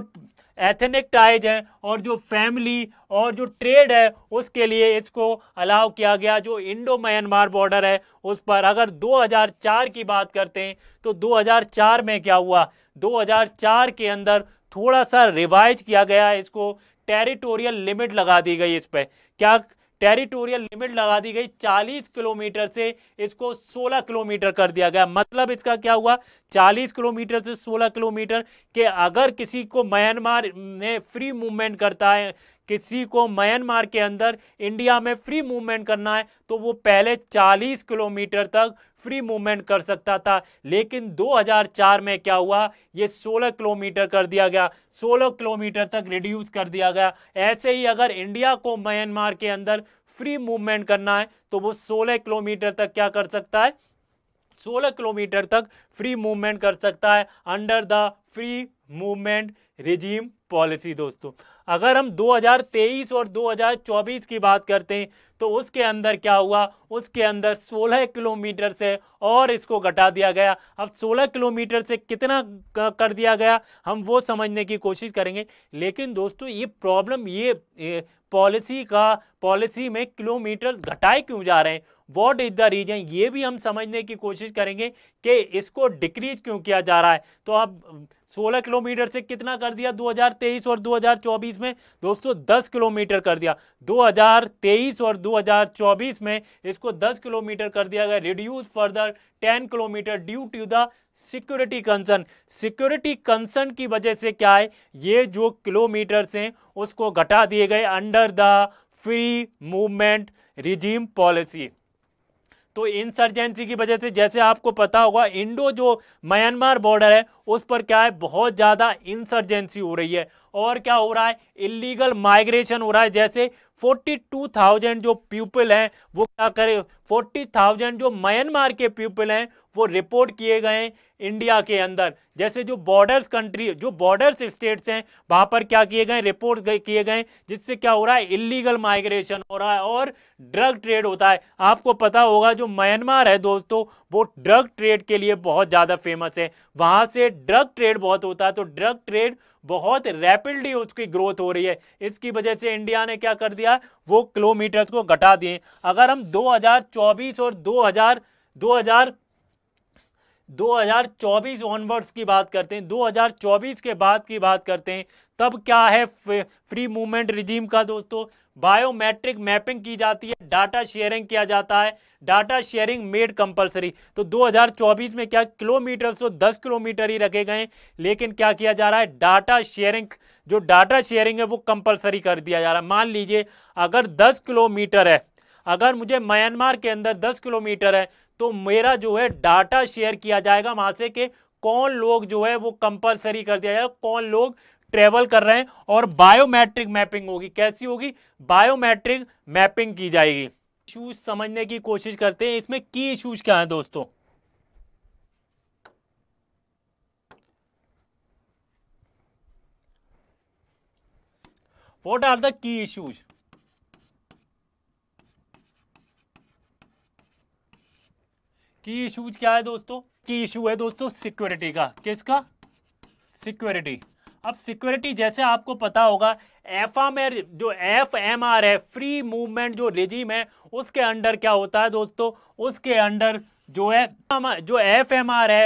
एथनिक टाइज है और जो फैमिली और जो ट्रेड है उसके लिए इसको अलाउ किया गया, जो इंडो म्यांमार बॉर्डर है उस पर। अगर 2004 की बात करते हैं तो 2004 में क्या हुआ, 2004 के अंदर थोड़ा सा रिवाइज किया गया, इसको टेरिटोरियल लिमिट लगा दी गई। इस पर क्या टेरिटोरियल लिमिट लगा दी गई, 40 किलोमीटर से इसको 16 किलोमीटर कर दिया गया। मतलब इसका क्या हुआ, 40 किलोमीटर से 16 किलोमीटर के अगर किसी को म्यांमार में फ्री मूवमेंट करता है, किसी को म्यांमार के अंदर इंडिया में फ्री मूवमेंट करना है तो वो पहले 40 किलोमीटर तक फ्री मूवमेंट कर सकता था। लेकिन 2004 में क्या हुआ, ये 16 किलोमीटर कर दिया गया, 16 किलोमीटर तक रिड्यूस कर दिया गया। ऐसे ही अगर इंडिया को म्यांमार के अंदर फ्री मूवमेंट करना है तो वो 16 किलोमीटर तक क्या कर सकता है, 16 किलोमीटर तक फ्री मूवमेंट कर सकता है under the free movement regime policy. दोस्तों अगर हम 2023 और 2024 की बात करते हैं तो उसके अंदर क्या हुआ, उसके अंदर 16 किलोमीटर से और इसको घटा दिया गया। अब 16 किलोमीटर से कितना कर दिया गया हम वो समझने की कोशिश करेंगे। लेकिन दोस्तों ये प्रॉब्लम, ये पॉलिसी में किलोमीटर घटाए क्यों जा रहे हैं, व्हाट इज द रीजन, ये भी हम समझने की कोशिश करेंगे कि इसको डिक्रीज क्यों किया जा रहा है। तो अब 16 किलोमीटर से कितना कर दिया 2023 और 2024 में दोस्तों, 10 किलोमीटर कर दिया। 2023 और 2024 में इसको 10 किलोमीटर कर दिया गया, reduce further 10 kilometre due to the security concern. Security concern की वजह से क्या है, ये जो किलोमीटर्स हैं उसको घटा दिए गए under the free movement regime policy. तो इंसर्जेंसी की वजह से, जैसे आपको पता होगा, इंडो जो म्यांमार बॉर्डर है उस पर क्या है, बहुत ज़्यादा इंसर्जेंसी हो रही है। और क्या हो रहा है, इलीगल माइग्रेशन हो रहा है। जैसे 42,000 जो पीपल हैं वो क्या करें, 40,000 जो म्यांमार के पीपल हैं वो रिपोर्ट किए गए इंडिया के अंदर। जैसे जो बॉर्डर्स कंट्री, जो बॉर्डर्स स्टेट्स हैं वहां पर क्या किए गए, रिपोर्ट किए गए, जिससे क्या हो रहा है, इलीगल माइग्रेशन हो रहा है और ड्रग ट्रेड होता है। आपको पता होगा जो म्यांमार है दोस्तों, वो ड्रग ट्रेड के लिए बहुत ज्यादा फेमस है, वहां से ड्रग ट्रेड बहुत होता है। तो ड्रग ट्रेड बहुत रैपिडली उसकी ग्रोथ हो रही है, इसकी वजह से इंडिया ने क्या कर दिया, वो किलोमीटर्स को घटा दिए। अगर हम 2024 और 2024 ऑनवर्ड्स की बात करते हैं, 2024 के बाद की बात करते हैं, तब क्या है फ्री मूवमेंट रिजीम का दोस्तों, बायोमेट्रिक मैपिंग की जाती है, डाटा शेयरिंग किया जाता है, डाटा शेयरिंग मेड कंपलसरी। तो 2024 में क्या, किलोमीटर तो 10 किलोमीटर ही रखे गए, लेकिन क्या किया जा रहा है, डाटा शेयरिंग, जो डाटा शेयरिंग है वो कंपलसरी कर दिया जा रहा है। मान लीजिए अगर 10 किलोमीटर है, अगर मुझे म्यांमार के अंदर 10 किलोमीटर है तो मेरा जो है डाटा शेयर किया जाएगा वहां से कि कौन लोग जो है वो कंपलसरी कर दिया जाएगा, कौन लोग ट्रेवल कर रहे हैं और बायोमेट्रिक मैपिंग होगी। कैसी होगी? बायोमेट्रिक मैपिंग की जाएगी। इश्यूज समझने की कोशिश करते हैं, इसमें की इश्यूज क्या है दोस्तों। What are the key issues? Key issues क्या है दोस्तों? की इशू है दोस्तों सिक्योरिटी का। किसका? सिक्योरिटी। अब सिक्योरिटी जैसे आपको पता होगा, एफ एम आर है, फ्री मूवमेंट जो रेजिम है, उसके अंडर क्या होता है दोस्तों? उसके अंडर जो है जो एफ एम आर है,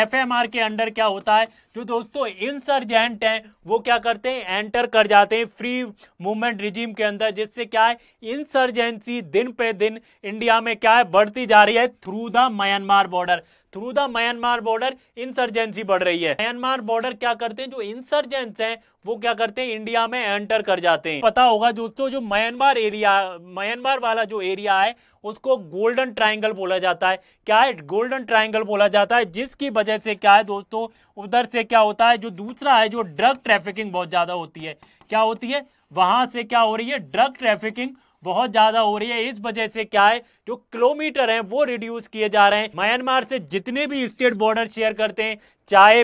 एफ एम आर के अंडर क्या होता है? जो दोस्तों इंसर्जेंट हैं वो क्या करते हैं? एंटर कर जाते हैं फ्री मूवमेंट रिजीम के अंदर, जिससे क्या है? इंसर्जेंसी दिन पे दिन इंडिया में क्या है? बढ़ती जा रही है through the Myanmar border. Through the Myanmar border insurgency बढ़ रही है। म्यांमार बॉर्डर क्या करते हैं? जो इंसर्जेंट्स हैं वो क्या करते हैं? इंडिया में एंटर कर जाते हैं। पता होगा दोस्तों, जो म्यांमार वाला जो एरिया है उसको गोल्डन ट्रायंगल बोला जाता है। क्या है? गोल्डन ट्रायंगल बोला जाता है, जिसकी वजह से क्या है दोस्तों, उधर से क्या होता है? जो दूसरा है, जो ड्रग ट्रैफिकिंग बहुत ज्यादा होती है। क्या होती है? वहां से क्या हो रही है? ड्रग ट्रैफिकिंग बहुत ज्यादा हो रही है। इस वजह से क्या है? जो किलोमीटर हैं वो रिड्यूस किए जा रहे हैं। म्यांमार से जितने भी स्टेट बॉर्डर शेयर करते हैं, चाहे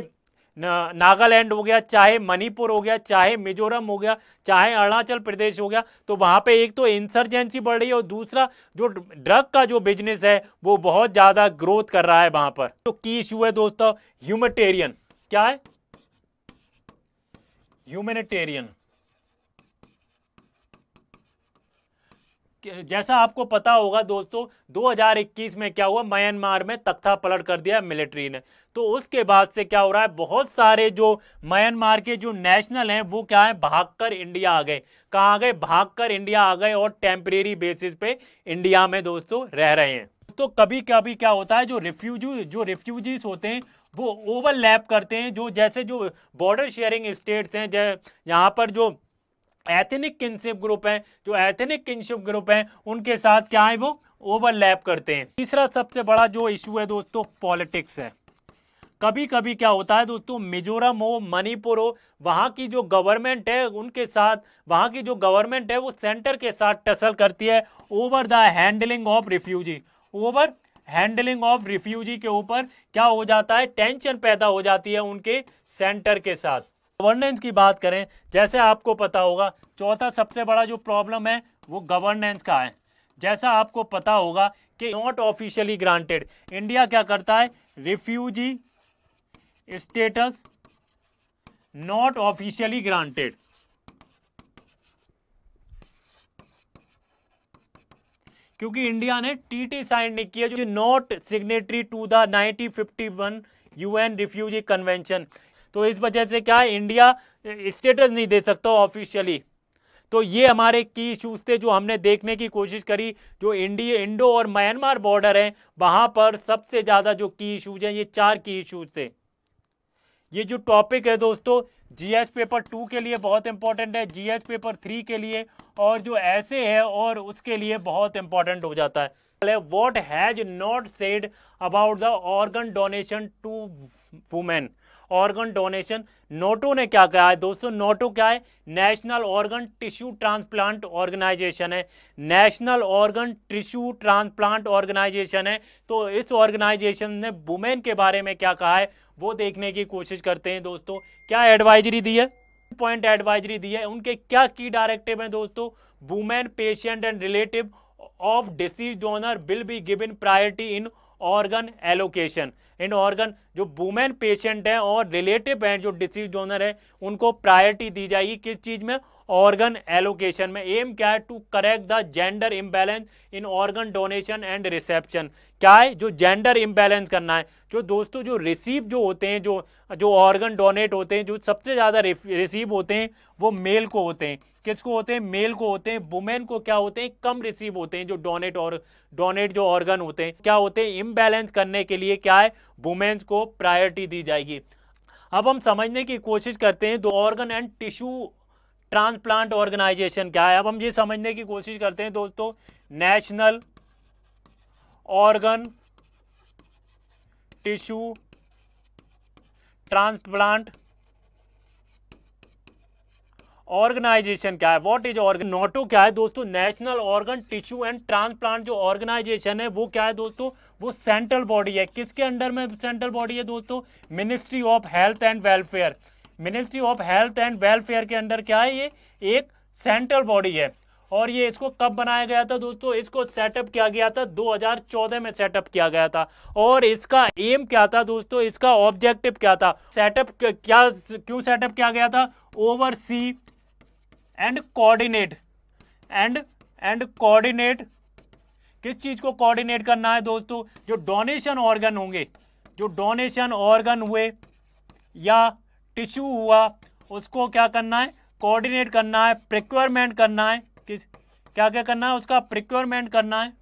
नागालैंड हो गया, चाहे मणिपुर हो गया, चाहे मिजोरम हो गया, चाहे अरुणाचल प्रदेश हो गया, तो वहां पे एक तो इंसर्जेंसी बढ़ रही है और दूसरा जो ड्रग का जो बिजनेस है वो बहुत ज्यादा ग्रोथ कर रहा है वहां पर। तो की इशू है दोस्तों ह्यूमैनिटेरियन। क्या है? ह्यूमैनिटेरियन। जैसा आपको पता होगा दोस्तों, 2021 में क्या हुआ? म्यांमार में तख्ता पलट कर दिया मिलिट्री ने। तो उसके बाद से क्या हो रहा है? बहुत सारे जो म्यांमार के जो नेशनल हैं वो क्या है? भागकर इंडिया आ गए। कहाँ आ गए? भागकर इंडिया आ गए और टेम्परेरी बेसिस पे इंडिया में दोस्तों रह रहे हैं। तो कभी कभी क्या होता है? जो रिफ्यूजीज होते हैं वो ओवरलैप करते हैं। जो जैसे जो बॉर्डर शेयरिंग स्टेट्स हैं, यहाँ पर जो एथनिक किनशिप ग्रुप हैं उनके साथ क्या है? वो ओवरलैप करते हैं। तीसरा सबसे बड़ा जो इशू है दोस्तों पॉलिटिक्स है। कभी कभी क्या होता है दोस्तों, मिजोरम हो, मणिपुर हो, वहां की जो गवर्नमेंट है उनके साथ, वहां की जो गवर्नमेंट है वो सेंटर के साथ टसल करती है over the handling of refugee. Over handling of refugee के ऊपर क्या हो जाता है? टेंशन पैदा हो जाती है उनके सेंटर के साथ। गवर्नेंस की बात करें, जैसे आपको पता होगा, चौथा सबसे बड़ा जो प्रॉब्लम है वो गवर्नेंस का है। जैसा आपको पता होगा कि नॉट ऑफिशियली ग्रांटेड, इंडिया क्या करता है? Refugee status not officially granted. क्योंकि इंडिया ने टीटी साइन नहीं किया, जो not signatory to the 1951 UN refugee convention. तो इस वजह से क्या है? इंडिया स्टेटस नहीं दे सकता ऑफिशियली। तो ये हमारे की इश्यूज थे जो हमने देखने की कोशिश करी। जो इंडो और म्यांमार बॉर्डर है वहां पर सबसे ज्यादा जो की इश्यूज हैं, ये 4 की इश्यूज थे। ये जो टॉपिक है दोस्तों जीएस पेपर 2 के लिए बहुत इंपॉर्टेंट है, जीएस पेपर 3 के लिए, और जो ऐसे है और उसके लिए बहुत इंपॉर्टेंट हो जाता है। What has not said about the organ donation to women. Organ donation, NOTTO ने क्या कहा है दोस्तों? नोटो क्या है? National organ tissue transplant organisation है। National organ tissue transplant organisation है। तो इस ऑर्गेनाइजेशन ने वुमेन के बारे में क्या कहा है वो देखने की कोशिश करते हैं दोस्तों। क्या एडवाइजरी दी है? पॉइंट एडवाइजरी दी है। उनके क्या की डायरेक्टिव हैं दोस्तों? Women patient and relative of disease donor will be given priority in organ allocation. In organ, जो वुमेन पेशेंट हैं और रिलेटिव हैं जो डिसीज डोनर है, उनको प्रायोरिटी दी जाएगी। किस चीज में? ऑर्गन एलोकेशन में। एम क्या है? To correct the gender imbalance in organ donation and reception. क्या है? जो जेंडर इम्बैलेंस करना है। जो दोस्तों जो रिसीव जो होते हैं, जो ऑर्गन डोनेट होते हैं, जो सबसे ज्यादा रिसीव होते हैं वो मेल को होते हैं। किसको होते हैं? मेल को होते हैं। वुमेन को क्या होते हैं? कम रिसीव होते हैं। जो डोनेट जो ऑर्गन होते हैं क्या होते हैं? इम्बैलेंस करने के लिए क्या है? वुमेन्स को प्रायोरिटी दी जाएगी। अब हम समझने की कोशिश करते हैं दो organ and tissue transplant organisation क्या है। अब हम ये समझने की कोशिश करते हैं दोस्तों, National organ tissue transplant organisation क्या है, व्हाट इज ऑर्गन, नोटो क्या है दोस्तों, National organ Tissue and Transplant जो ऑर्गेनाइजेशन है वो क्या है दोस्तों, वो सेंट्रल बॉडी है। किसके अंडर में सेंट्रल बॉडी है दोस्तों, ministry of health and welfare. Ministry of health and welfare के अंडर क्या है, ये एक सेंट्रल बॉडी है। और ये इसको कब बनाया गया था दोस्तों, इसको सेटअप किया गया था 2014 में सेटअप किया गया था। और इसका एम क्या था दोस्तों, इसका ऑब्जेक्टिव क्या था, सेटअप क्या क्यों सेटअप किया गया था, oversee and coordinate and coordinate, किस चीज को कोऑर्डिनेट करना है दोस्तों, जो डोनेशन ऑर्गन होंगे, जो डोनेशन ऑर्गन हुए या टिश्यू हुआ उसको क्या करना है, कोऑर्डिनेट करना है, प्रिक्वायरमेंट करना है, किस क्या क्या करना है, उसका प्रिक्वायरमेंट करना है।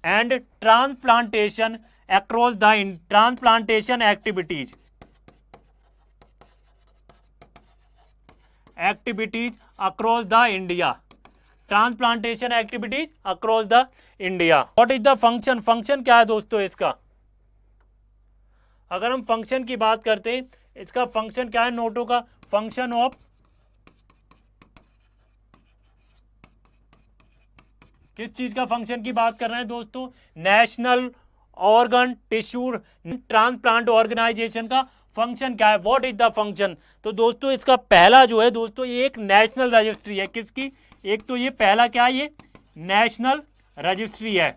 And transplantation across the transplantation activities across the India, transplantation activities across the India. What is the function, function क्या है दोस्तों इसका, अगर हम फंक्शन की बात करते हैं, इसका फंक्शन क्या है, नोटो का फंक्शन ऑफ, किस चीज का फंक्शन की बात कर रहे हैं दोस्तों, National organ tissue transplant Organisation का फंक्शन क्या है, व्हाट इज द फंक्शन। तो दोस्तों इसका पहला जो है दोस्तों, ये एक नेशनल रजिस्ट्री है, किसकी, एक तो ये पहला क्या है, ये नेशनल रजिस्ट्री है।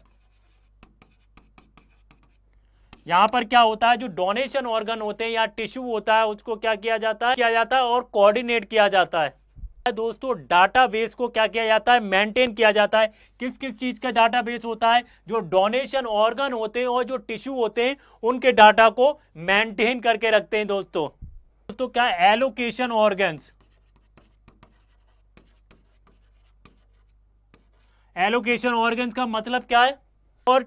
यहां पर क्या होता है, जो डोनेशन ऑर्गन होते हैं या टिश्यू होता है उसको क्या किया जाता है और कोऑर्डिनेट किया जाता है दोस्तों। डाटाबेस को क्या किया जाता है, मेंटेन किया जाता है। किस किस चीज का डाटाबेस होता है, जो डोनेशन ऑर्गन होते हैं और जो टिश्यू होते हैं उनके डाटा को मेंटेन करके रखते हैं दोस्तों क्या एलोकेशन ऑर्गन्स, एलोकेशन ऑर्गन्स का मतलब क्या है, और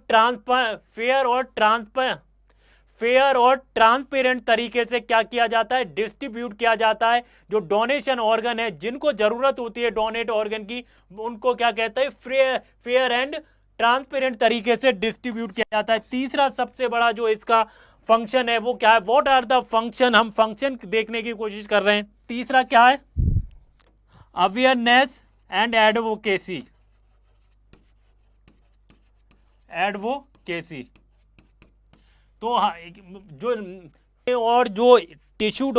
फेयर और ट्रांसपेरेंट तरीके से क्या किया जाता है, डिस्ट्रीब्यूट किया जाता है। जो डोनेशन ऑर्गन है, जिनको जरूरत होती है डोनेट ऑर्गन की, उनको क्या कहते हैं, फेयर एंड ट्रांसपेरेंट तरीके से डिस्ट्रीब्यूट किया जाता है। तीसरा सबसे बड़ा जो इसका फंक्शन है वो क्या है, व्हाट आर द फंक्शन, हम फंक्शन देखने की कोशिश कर रहे हैं। तीसरा क्या है, अवेयरनेस एंड एडवोकेसी, तो जो टिश्यू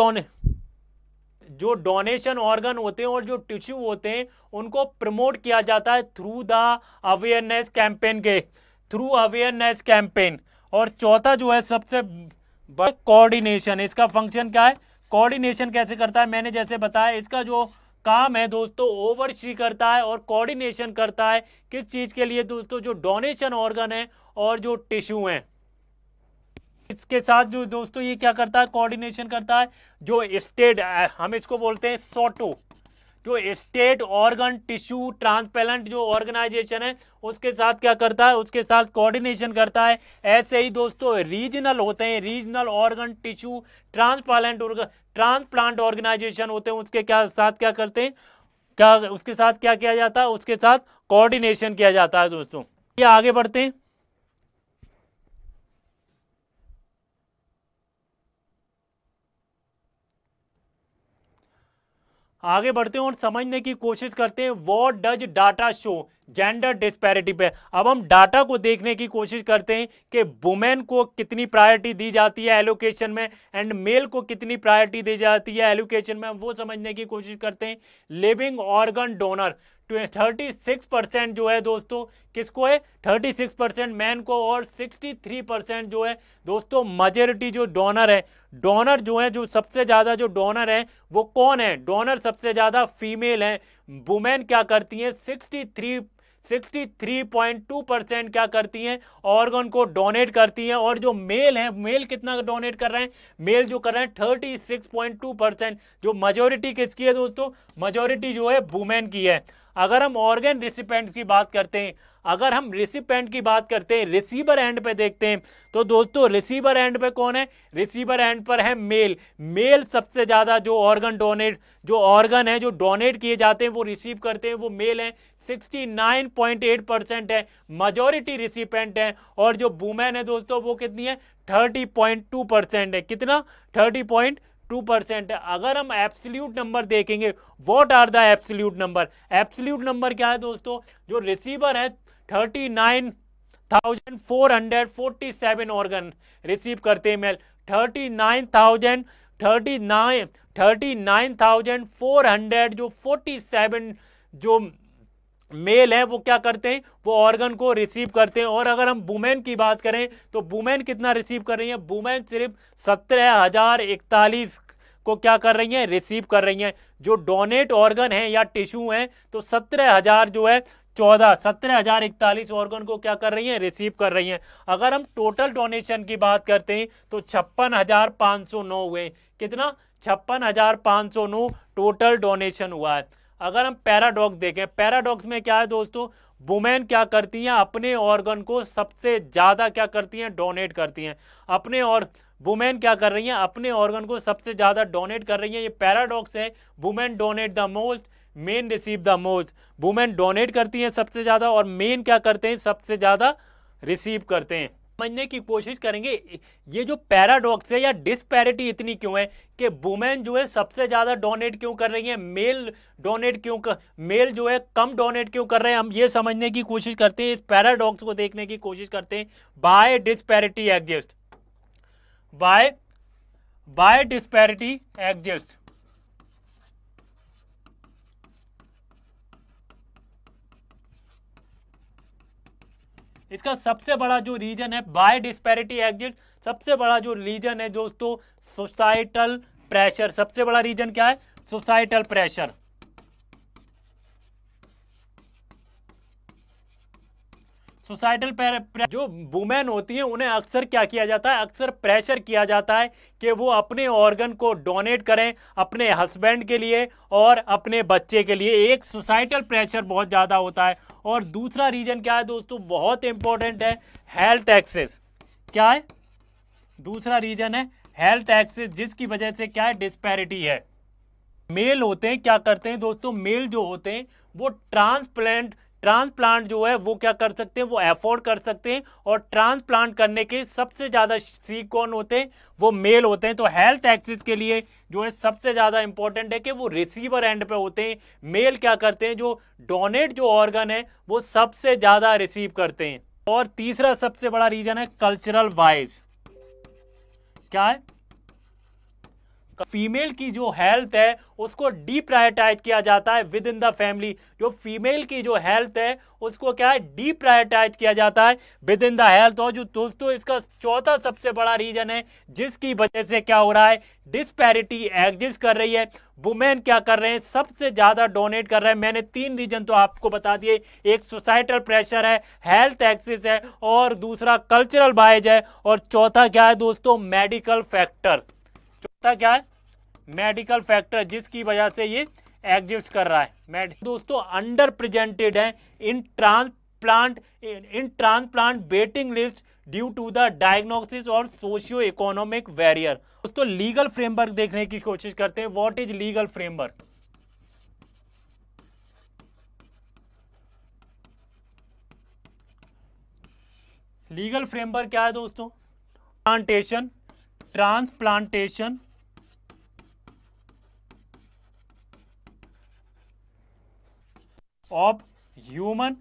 जो डोनेशन ऑर्गन होते हैं और जो टिश्यू होते हैं उनको प्रमोट किया जाता है थ्रू द अवेयरनेस कैंपेन। और चौथा जो है सबसे बड़ा कोऑर्डिनेशन, इसका फंक्शन क्या है, कोऑर्डिनेशन कैसे करता है, मैंने जैसे बताया इसका जो काम है दोस्तों, ओवरसी करता है और कोऑर्डिनेशन करता है। किस चीज के लिए दोस्तों, जो डोनेशन ऑर्गन है और जो टिश्यू हैं, इसके साथ जो दोस्तों ये क्या करता है, कोऑर्डिनेशन करता है। जो स्टेट, हम इसको बोलते हैं सोटो, जो स्टेट ऑर्गन टिश्यू ट्रांसप्लांट जो ऑर्गेनाइजेशन है उसके साथ क्या करता है, उसके साथ कोऑर्डिनेशन करता है। ऐसे ही दोस्तों रीजनल होते हैं, regional organ tissue transplant organisation होते हैं, उसके साथ क्या करते हैं, क्या उसके साथ क्या किया जाता है, उसके साथ कोऑर्डिनेशन किया जाता है दोस्तों। ये आगे बढ़ते हैं, और समझने की कोशिश करते हैं what does data show gender disparity पे। अब हम डाटा को देखने की कोशिश करते हैं कि वुमेन को कितनी प्रायोरिटी दी जाती है एलोकेशन में एंड मेल को कितनी प्रायोरिटी दी जाती है एलोकेशन में, वो समझने की कोशिश करते हैं। लिविंग ऑर्गन डोनर 36% जो है दोस्तों किसको है, 36% मैन को, और 63% जो है दोस्तों मेजॉरिटी जो डोनर है, डोनर जो है, जो सबसे ज्यादा जो डोनर है वो कौन है, डोनर सबसे ज्यादा फीमेल है। वुमेन क्या करती हैं, 63.2% क्या करती हैं, ऑर्गन को डोनेट करती हैं। और जो मेल है, मेल कितना डोनेट कर रहे हैं, मेल जो कर रहे हैं 36.2%। जो मेजॉरिटी किसकी है दोस्तों, मेजॉरिटी जो है वुमेन की है। अगर हम ऑर्गन रिसिपेंट्स की बात करते हैं, अगर हम रिसिपेंट की बात करते हैं, रिसीवर एंड पे देखते हैं, तो दोस्तों रिसीवर एंड पे कौन है, रिसीवर एंड पर है मेल। मेल सबसे ज्यादा जो ऑर्गन है जो डोनेट किए जाते हैं वो रिसीव करते हैं, वो मेल है, 69.8% है, मेजॉरिटी रिसिपेंट है। और जो वुमेन है दोस्तों वो कितनी है, 30.2% है। कितना, 2% है। अगर हम एब्सोल्यूट नंबर देखेंगे, what are the absolute number, absolute number क्या है दोस्तों, जो रिसीवर है 39,447 ऑर्गन रिसीव करते हैं मेल, 39,400 जो 47 जो मेल है वो क्या करते हैं, वो ऑर्गन को रिसीव करते हैं। और अगर हम वुमेन की बात करें तो वुमेन कितना रिसीव कर रही है, वुमेन सिर्फ 17,041 को क्या कर रही हैं, रिसीव कर रही हैं। जो डोनेट ऑर्गन है या टिश्यू हैं तो 17,000 जो है 17,041 ऑर्गन को क्या कर रही हैं, रिसीव कर रही हैं। अगर हम टोटल डोनेशन की बात करते हैं तो 56,509 हुए। कितना, 56,509 टोटल डोनेशन हुआ है। अगर हम पैराडॉक्स देखें, पैराडॉक्स में क्या है दोस्तों, वुमेन क्या करती हैं, अपने ऑर्गन को सबसे ज्यादा क्या करती हैं, डोनेट करती हैं अपने, और वुमेन क्या कर रही हैं, अपने ऑर्गन को सबसे ज्यादा डोनेट कर रही हैं। ये पैराडॉक्स है, women donate the most, main receive the most. Women donate करती हैं सबसे ज्यादा और मेन क्या करते हैं, सबसे ज्यादा रिसीव करते हैं। समझने की कोशिश करेंगे ये जो पैराडॉक्स है या डिस्पैरिटी इतनी क्यों है कि वुमेन जो है सबसे ज्यादा डोनेट क्यों कर रही है, मेल डोनेट क्यों मेल जो है कम डोनेट क्यों कर रहे हैं। हम ये समझने की कोशिश करते हैं, इस पैराडॉक्स को देखने की कोशिश करते हैं। By disparity exist, by disparity exist. इसका सबसे बड़ा जो रीजन है बाय डिस्पैरिटी एग्जिस्ट, सबसे बड़ा जो रीजन है दोस्तों सोसाइटल प्रेशर। सबसे बड़ा रीजन क्या है, सोसाइटल प्रेशर। सोसाइटल जो वुमेन होती हैं उन्हें अक्सर क्या किया जाता है, अक्सर प्रेशर किया जाता है कि वो अपने ऑर्गन को डोनेट करें अपने हस्बैंड के लिए और अपने बच्चे के लिए। एक सोसाइटल प्रेशर बहुत ज़्यादा होता है। और दूसरा रीजन क्या है दोस्तों, बहुत इंपॉर्टेंट है, हेल्थ एक्सेस। क्या है दूसरा रीजन, है हेल्थ एक्सेस, जिसकी वजह से क्या है, डिस्पैरिटी है। मेल होते हैं क्या करते हैं दोस्तों, मेल जो होते हैं वो ट्रांसप्लांट जो है वो क्या कर सकते हैं, वो अफोर्ड कर सकते हैं। और ट्रांसप्लांट करने के सबसे ज्यादा सीक कौन होते हैं, वो मेल होते हैं। तो हेल्थ एक्सिस के लिए जो है सबसे ज्यादा इंपॉर्टेंट है कि वो रिसीवर एंड पे होते हैं। मेल क्या करते हैं, जो डोनेट जो ऑर्गन है वो सबसे ज्यादा रिसीव करते हैं। और तीसरा सबसे बड़ा रीजन है कल्चरल वाइज। क्या है, फीमेल की जो हेल्थ है उसको डीप्रायोरिटाइज किया जाता है विद इन द फैमिली। जो फीमेल की जो हेल्थ है उसको क्या है, डीप्रायोरिटाइज किया जाता है विद इन द हेल्थ। और जो दोस्तों इसका चौथा सबसे बड़ा रीजन है जिसकी वजह से क्या हो रहा है, डिस्पैरिटी एग्जिस्ट कर रही है। वुमेन क्या कर रहे हैं, सबसे ज्यादा डोनेट कर रहे हैं। मैंने 3 रीजन तो आपको बता दिए, एक सोसाइटल प्रेशर है, हेल्थ एक्सिस है, और दूसरा कल्चरल बायज है, और चौथा क्या है दोस्तों, मेडिकल फैक्टर। चौथा क्या है, मेडिकल फैक्टर, जिसकी वजह से ये एग्जिस्ट कर रहा है। दोस्तों अंडर प्रेजेंटेड है in transplant waiting list due to the diagnosis और सोशियो इकोनॉमिक बैरियर। दोस्तों लीगल फ्रेमवर्क देखने की कोशिश करते हैं। What is legal framework, legal framework क्या है दोस्तों, transplantation of human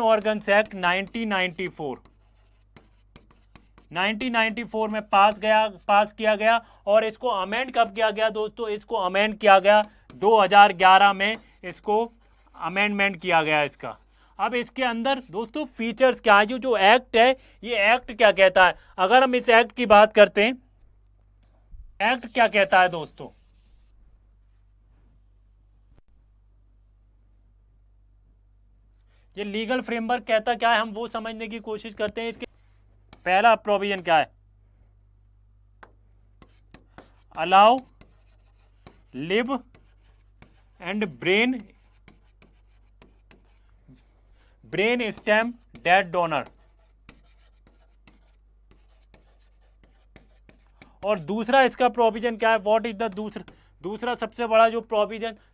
organs act 1994 में पास किया गया। और इसको अमेंड कब किया गया दोस्तों, इसको अमेंड किया गया 2011 में, इसको अमेंडमेंट किया गया इसका। अब इसके अंदर दोस्तों फीचर्स क्या है, जो एक्ट है, ये एक्ट क्या कहता है। अगर हम इस एक्ट की बात करते हैं, एक्ट क्या कहता है दोस्तों, ये लीगल फ्रेमवर्क कहता क्या है, हम वो समझने की कोशिश करते हैं। इसके पहला प्रोविजन क्या है, allow live and brain stem dead donor. और दूसरा इसका प्रोविजन क्या है, व्हाट इज द दूसरा सबसे बड़ा जो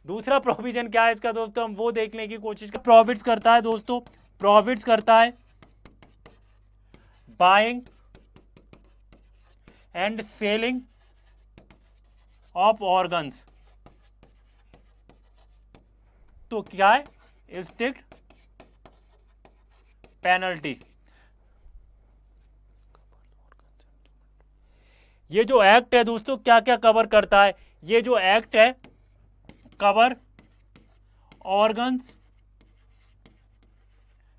दूसरा प्रोविजन क्या है इसका दोस्तों, हम वो देखने की कोशिश प्रोविड्स करता है दोस्तों, प्रोविड्स करता है buying and selling of organs. तो क्या है? Strict penalty. ये जो एक्ट है दोस्तों क्या क्या कवर करता है? ये जो एक्ट है cover organs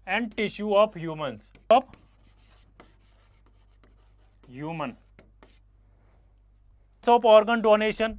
and tissue of humans, of organ donation,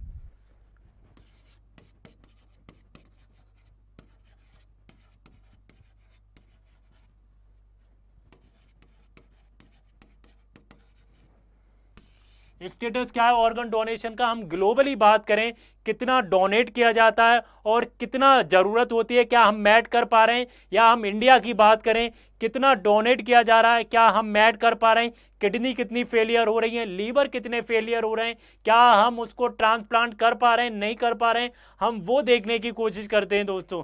status क्या है ऑर्गन डोनेशन का? हम ग्लोबली बात करें कितना डोनेट किया जाता है और कितना जरूरत होती है, क्या हम मैट कर पा रहे हैं? या हम इंडिया की बात करें कितना डोनेट किया जा रहा है, क्या हम मैट कर पा रहे हैं? किडनी कितनी फेलियर हो रही है, लीवर कितने फेलियर हो रहे हैं, क्या हम उसको ट्रांसप्लांट कर पा रहे हैं, नहीं कर पा रहे हैं? हम वो देखने की कोशिश करते हैं दोस्तों।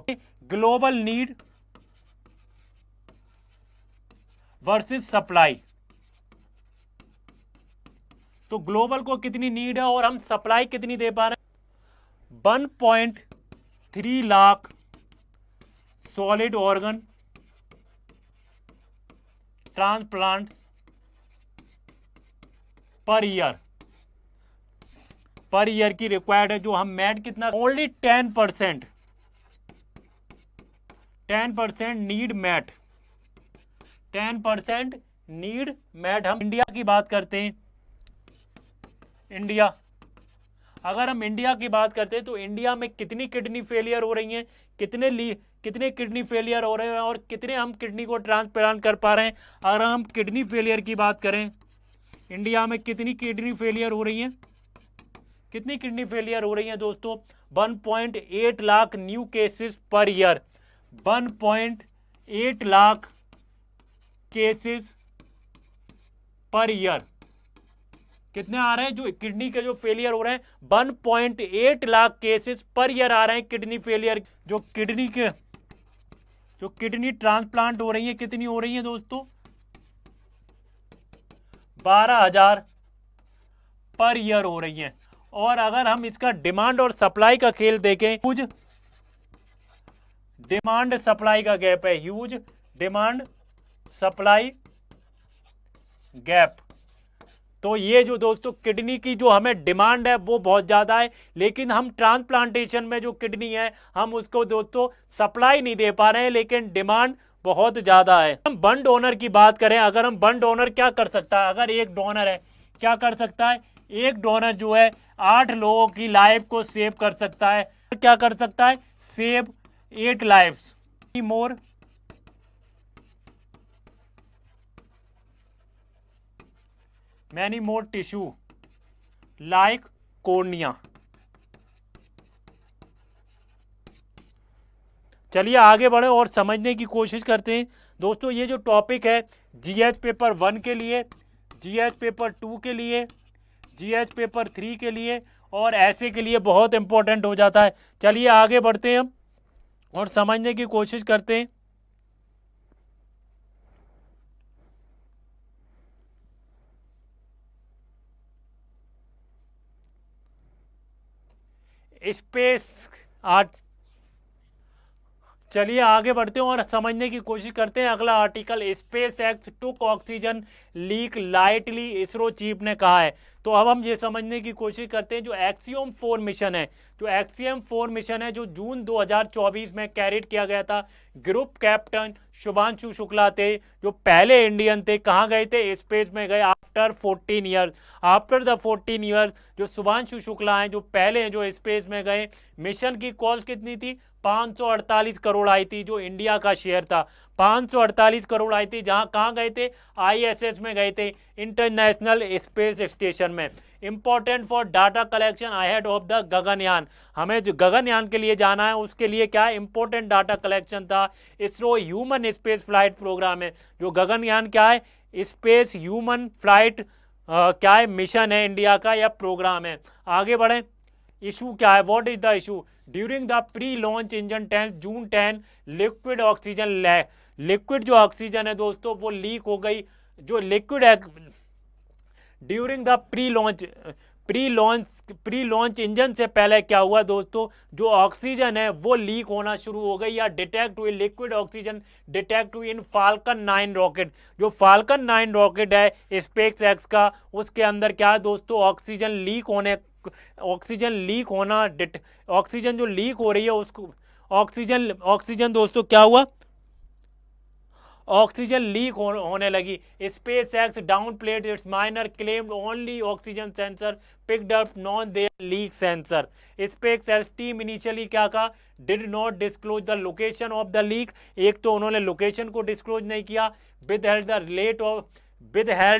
Global need versus supply. तो ग्लोबल को कितनी नीड है और हम सप्लाई कितनी दे पा रहे हैं? 1.3 lakh solid organ transplant per year की रिक्वायर्ड है। जो हम मैट कितना? Only 10% need met, 10% need met. हम इंडिया की बात करते हैं, इंडिया, अगर हम इंडिया की बात करते हैं तो इंडिया में कितनी किडनी फेलियर हो रही हैं, कितने किडनी फेलियर हो रहे हैं और कितने हम किडनी को ट्रांसप्लांट कर पा रहे हैं? अगर हम किडनी फेलियर की बात करें, इंडिया में कितनी किडनी फेलियर हो रही हैं? कितनी किडनी फेलियर हो रही हैं दोस्तों? 1.8 lakh new cases per year, 1.8 lakh cases per year. कितने आ रहे हैं जो किडनी के जो फेलियर हो रहे हैं? 1.8 लाख केसेस पर ईयर आ रहे हैं किडनी फेलियर। जो किडनी ट्रांसप्लांट हो रही है कितनी हो रही है दोस्तों? 12,000 पर ईयर हो रही है। और अगर हम इसका डिमांड और सप्लाई का खेल देखें, ह्यूज डिमांड सप्लाई का गैप है, ह्यूज डिमांड सप्लाई गैप। तो ये जो दोस्तों किडनी की जो हमें डिमांड है वो बहुत ज़्यादा है, लेकिन हम ट्रांसप्लांटेशन में जो किडनी है हम उसको दोस्तों सप्लाई नहीं दे पा रहे हैं, लेकिन डिमांड बहुत ज़्यादा है। हम वन डोनर की बात करें, अगर हम वन डोनर क्या कर सकता है? अगर एक डोनर है क्या कर सकता है? एक डोनर जो है 8 लोगों की लाइफ को सेव कर सकता है। क्या कर सकता है? सेव 8 लाइफ्स मोर many more tissue like cornea। चलिए आगे बढ़े और समझने की कोशिश करते हैं दोस्तों। ये जो टॉपिक है जीएच पेपर 1 के लिए, जीएच पेपर 2 के लिए, जीएच पेपर 3 के लिए और ऐसे के लिए बहुत इंपॉर्टेंट हो जाता है। चलिए आगे बढ़ते हैं हम और समझने की कोशिश करते हैं। स्पेस आर्ट, चलिए आगे बढ़ते हैं और समझने की कोशिश करते हैं। अगला article, SpaceX took oxygen leak lightly, ISRO chief ने कहा है। तो अब हम ये समझने की कोशिश करते हैं जो एक्सियम 4 मिशन है, जो एक्सियम 4 मिशन है जो जून 2024 में कैरिड किया गया था, ग्रुप कैप्टन शुभांशु शुक्ला थे जो पहले इंडियन थे। कहाँ गए थे? स्पेस में गए after 14 years. After the 14 years जो शुभांशु शुक्ला हैं जो पहले हैं जो स्पेस में गए। मिशन की कॉस्ट कितनी थी? 548 करोड़ आई थी, जो इंडिया का शेयर था 548 करोड़ आई थी। जहां कहाँ गए थे? आईएसएस में गए थे, इंटरनेशनल स्पेस स्टेशन में। Important for data collection ahead of the Gaganyaan, हमें जो गगनयान के लिए जाना है उसके लिए क्या है? इंपॉर्टेंट डाटा कलेक्शन था। ISRO human space flight programme है, जो गगनयान क्या है? स्पेस ह्यूमन फ्लाइट क्या है? मिशन है इंडिया का या प्रोग्राम है। आगे बढ़े, इशू क्या है? What is the issue? During the pre launch engine 10 June 10 liquid oxygen liquid जो ऑक्सीजन है दोस्तों वो लीक हो गई जो liquid during the pre launch engine से पहले क्या हुआ दोस्तों, जो ऑक्सीजन है वो लीक होना शुरू हो गई या डिटेक्ट हुई, लिक्विड ऑक्सीजन डिटेक्ट हुई इन फाल्कन 9 रॉकेट। जो फाल्कन 9 रॉकेट है स्पेस एक्स का, उसके अंदर क्या है दोस्तों, ऑक्सीजन जो लीक हो रही है उसको ऑक्सीजन दोस्तों क्या हुआ, ऑक्सीजन लीक होने लगी। SpaceX downplayed its minor claimed only oxygen sensor picked up none there leak sensor. SpaceX team initially क्या कहा, did not disclose the location of the leak. एक तो उन्होंने लोकेशन को डिस्क्लोज नहीं किया, withheld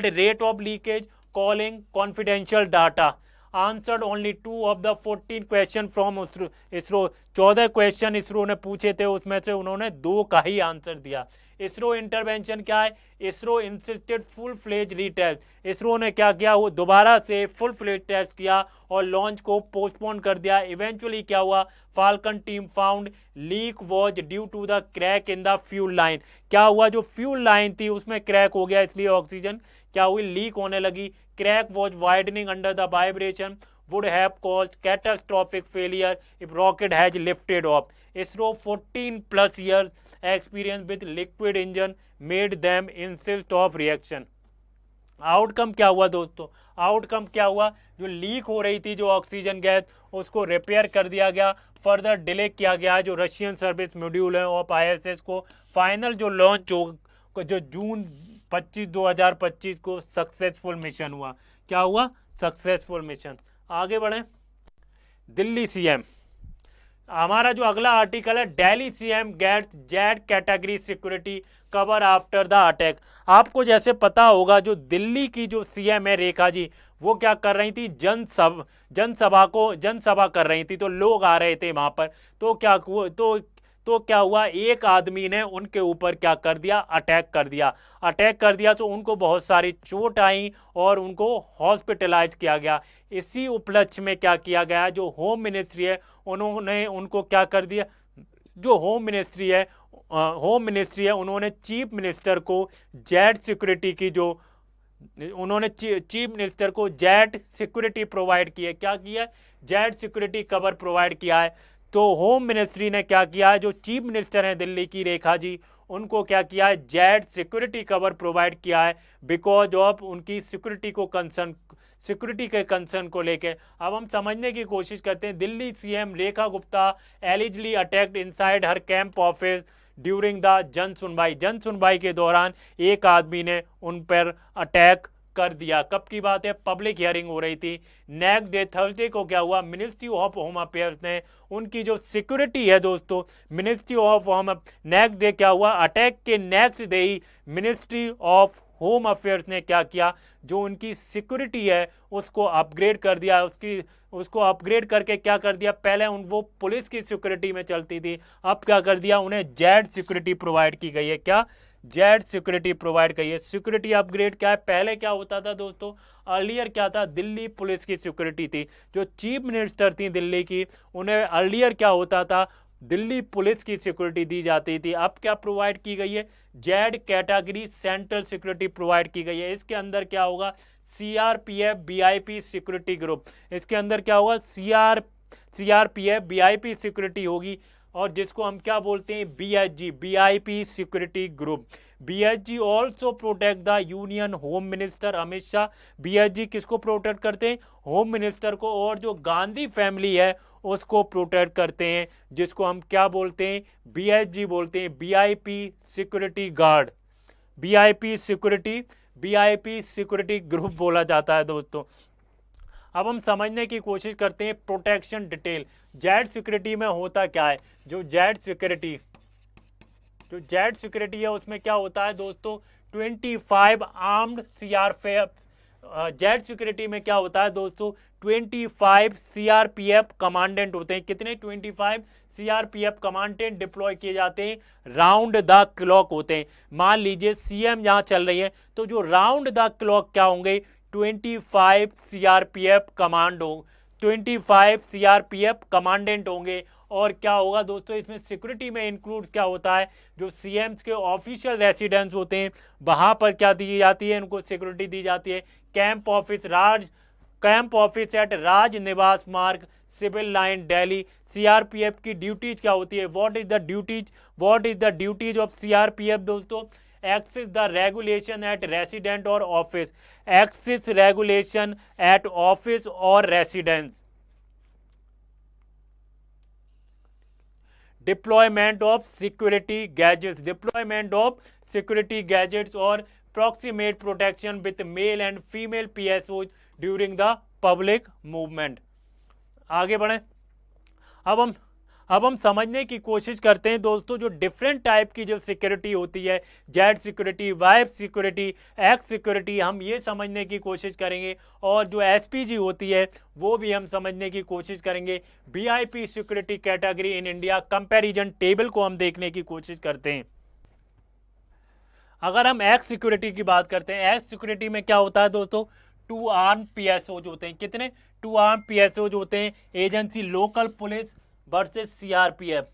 rate of leakage, calling confidential data, answered only 2 of the 14 question from ISRO. 14 question ISRO ने पूछे थे, उसमें से उन्होंने 2 का ही आंसर दिया। इसरो इंटरवेंशन क्या है, ISRO insisted full fledge retest. ISRO ने क्या किया, वो दोबारा से फुल फ्लेज टेस्ट किया और लॉन्च को पोस्टपोन कर दिया। इवेंचुअली क्या हुआ, Falcon team found leak was due to the crack in the fuel line. क्या हुआ, जो फ्यूल लाइन थी उसमें क्रैक हो गया, इसलिए ऑक्सीजन क्या हुई, लीक होने लगी। Crack was widening under the vibration would have caused catastrophic failure if rocket has lifted off. ISRO 14+ years experience with liquid engine made them insist of reaction. Outcome क्या हुआ दोस्तों, आउटकम क्या हुआ, जो लीक हो रही थी जो ऑक्सीजन गैस, उसको रिपेयर कर दिया गया, फर्दर डिले किया गया। जो रशियन सर्विस मॉड्यूल है ऑफ ISS को फाइनल जो लॉन्च हो जो जून 25 2025 को सक्सेसफुल मिशन हुआ। क्या हुआ, सक्सेसफुल मिशन। आगे बढ़े, दिल्ली सीएम, हमारा जो अगला आर्टिकल है, Delhi CM gets Z category security cover after the attack. आपको जैसे पता होगा जो दिल्ली की जो सीएम है रेखा जी, वो क्या कर रही थी, जनसभा कर रही थी, तो लोग आ रहे थे वहां पर, तो क्या हुआ, एक आदमी ने उनके ऊपर क्या कर दिया, अटैक कर दिया, तो उनको बहुत सारी चोट आई और उनको हॉस्पिटलाइज किया गया। इसी उपलक्ष्य में क्या किया गया, जो होम मिनिस्ट्री है उन्होंने उनको क्या कर दिया, जो होम मिनिस्ट्री है उन्होंने चीफ मिनिस्टर को जेड सिक्योरिटी की जो उन्होंने चीफ मिनिस्टर को जेड सिक्योरिटी प्रोवाइड की है। क्या किया है, जेड सिक्योरिटी कवर प्रोवाइड किया है। तो होम मिनिस्ट्री ने क्या किया है, जो चीफ मिनिस्टर हैं दिल्ली की रेखा जी, उनको क्या किया है, जेड सिक्योरिटी कवर प्रोवाइड किया है, बिकॉज ऑफ उनकी सिक्योरिटी के कंसर्न को लेके। अब हम समझने की कोशिश करते हैं, Delhi CM Rekha Gupta allegedly attacked inside her camp office during the जन सुनवाई के दौरान एक आदमी ने उन पर अटैक कर दिया। कब की बात है, पब्लिक हियरिंग हो रही थी। नेक्स्ट डे थर्सडे को क्या हुआ, मिनिस्ट्री ऑफ होम अफेयर्स ने उनकी जो सिक्योरिटी है दोस्तों, ministry of home, next day क्या हुआ, अटैक के next day he ministry of home affairs ने क्या किया, जो उनकी सिक्योरिटी है उसको अपग्रेड कर दिया। उसको अपग्रेड करके क्या कर दिया, पहले वो पुलिस की सिक्योरिटी में चलती थी, अब क्या कर दिया, उन्हें जेड सिक्योरिटी प्रोवाइड की गई है। क्या, जेड सिक्योरिटी प्रोवाइड की है। सिक्योरिटी अपग्रेड क्या है, पहले क्या होता था दोस्तों, अर्लियर क्या था, दिल्ली पुलिस की सिक्योरिटी थी। जो चीफ मिनिस्टर थी दिल्ली की, उन्हें अर्लियर क्या होता था, दिल्ली पुलिस की सिक्योरिटी दी जाती थी। अब क्या प्रोवाइड की गई है, Z category central security provide की गई है। इसके अंदर क्या होगा, CRPF VIP सिक्योरिटी ग्रुप, इसके अंदर क्या होगा, CRPF VIP सिक्योरिटी होगी, और जिसको हम क्या बोलते हैं, BHG VIP security group. BHG also protect the union home minister Amit Shah. BHG किसको प्रोटेक्ट करते हैं, होम मिनिस्टर को, और जो गांधी फैमिली है उसको प्रोटेक्ट करते हैं, जिसको हम क्या बोलते हैं, BHG बोलते हैं, VIP security guard, VIP security group बोला जाता है दोस्तों। अब हम समझने की कोशिश करते हैं प्रोटेक्शन डिटेल। जेड सिक्योरिटी में होता क्या है, जो जेड सिक्योरिटी है उसमें क्या होता है दोस्तों, 25 आर्म्ड CRPF, जेड सिक्योरिटी में क्या होता है दोस्तों, 25 CRPF कमांडेंट होते हैं। कितने, 25 CRPF कमांडेंट डिप्लॉय किए जाते हैं, राउंड द क्लॉक होते हैं। मान लीजिए सीएम यहाँ चल रही है, तो जो राउंड द क्लॉक क्या होंगे, 25 CRPF कमांड हो, 25 CRPF कमांडेंट होंगे, और क्या होगा दोस्तों, इसमें सिक्योरिटी में इंक्लूड क्या होता है, जो सीएम्स के ऑफिशियल रेसिडेंस होते हैं वहां पर क्या दी जाती है, इनको सिक्योरिटी दी जाती है। Camp office at Raj Niwas Marg, civil line, Delhi. CRPF की ड्यूटीज क्या होती है, what is the duties of CRPF दोस्तों? Access the regulation at resident और office, access regulation at office और residence. Deployment of security gadgets और proximate protection with male and female PSO during the public movement. आगे बढ़ें। अब हम समझने की कोशिश करते हैं दोस्तों, जो डिफरेंट टाइप की जो सिक्योरिटी होती है, Z security, wife security, x security, हम ये समझने की कोशिश करेंगे। और जो एसपीजी होती है वो भी हम समझने की कोशिश करेंगे। VIP security category in India, comparison table को हम देखने की कोशिश करते हैं। अगर हम एक्स सिक्योरिटी की बात करते हैं, एक्स सिक्योरिटी में क्या होता है दोस्तों, 2 आर्म पीएसओ होते हैं। कितने? 2 आर्म पीएसओ होते हैं। Agency local police versus CRPF,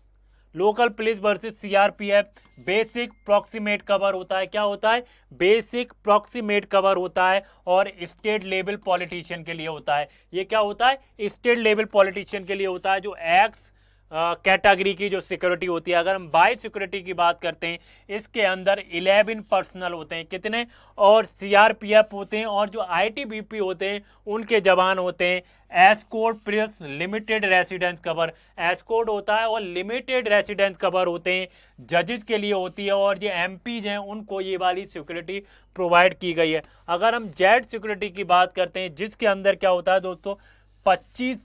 local police versus CRPF. Basic proximate cover होता है। क्या होता है? बेसिक प्रॉक्सिमेट कवर होता है और स्टेट लेवल पॉलिटिशियन के लिए होता है। ये क्या होता है? स्टेट लेवल पॉलिटिशियन के लिए होता है। जो एक्स कैटेगरी की जो सिक्योरिटी होती है। अगर हम बाई सिक्योरिटी की बात करते हैं, इसके अंदर 11 पर्सनल होते हैं। कितने? और सीआरपीएफ होते हैं। और जो आईटीबीपी होते हैं उनके जवान होते हैं। Escort plus limited residence cover, escort होता है और लिमिटेड रेसिडेंस कवर होते हैं, जजेस के लिए होती है। और जो एमपीज हैं उनको ये वाली सिक्योरिटी प्रोवाइड की गई है। अगर हम जेड सिक्योरिटी की बात करते हैं, जिसके अंदर क्या होता है दोस्तों, 22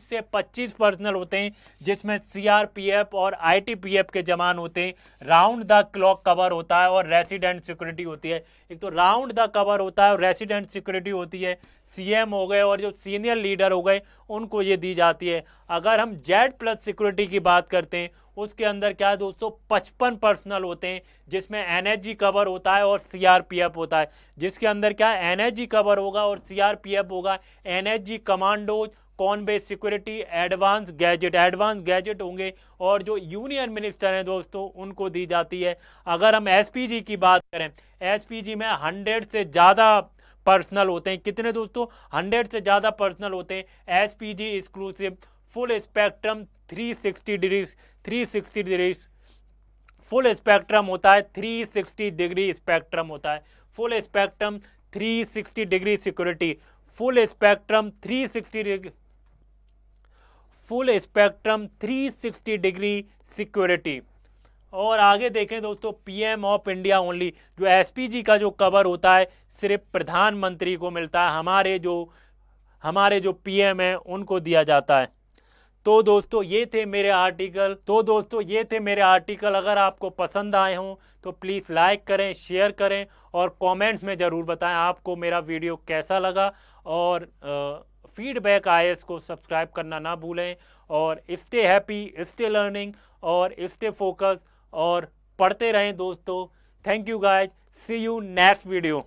से 25 पर्सनल होते हैं, जिसमें सीआरपीएफ और आईटीपीएफ के जवान होते हैं। राउंड द क्लॉक कवर होता है और रेसिडेंट सिक्योरिटी होती है। एक तो राउंड द कवर होता है और रेसिडेंट सिक्योरिटी होती है। सीएम हो गए और जो सीनियर लीडर हो गए उनको ये दी जाती है। अगर हम जेड प्लस सिक्योरिटी की बात करते हैं, उसके अंदर क्या है दोस्तों, 55 पर्सनल होते हैं, जिसमें एनएसजी कवर होता है और सीआरपीएफ होता है। जिसके अंदर क्या है, एनएसजी कवर होगा और सीआरपीएफ होगा। NSG commandos, Conway security, advance gadget होंगे। और जो यूनियन मिनिस्टर हैं दोस्तों उनको दी जाती है। अगर हम एसपीजी की बात करें, एसपीजी में 100 से ज़्यादा पर्सनल होते हैं। कितने दोस्तों? 100 से ज़्यादा पर्सनल होते हैं। SPG exclusive, full spectrum 360 degree full spectrum होता है। 360 डिग्री स्पेक्ट्रम होता है। Full spectrum 360 degree security, full spectrum 360 degree security. और आगे देखें दोस्तों, पीएम ऑफ इंडिया ओनली, जो एसपीजी का जो कवर होता है सिर्फ प्रधानमंत्री को मिलता है। हमारे जो पीएम हैं उनको दिया जाता है। तो दोस्तों ये थे मेरे आर्टिकल। अगर आपको पसंद आए हों तो प्लीज़ लाइक करें, शेयर करें और कमेंट्स में ज़रूर बताएं आपको मेरा वीडियो कैसा लगा। और फीडबैक आए को सब्सक्राइब करना ना भूलें। और स्टे हैप्पी, स्टे लर्निंग और स्टे फोकस और पढ़ते रहें दोस्तों। Thank you guys, see you next video.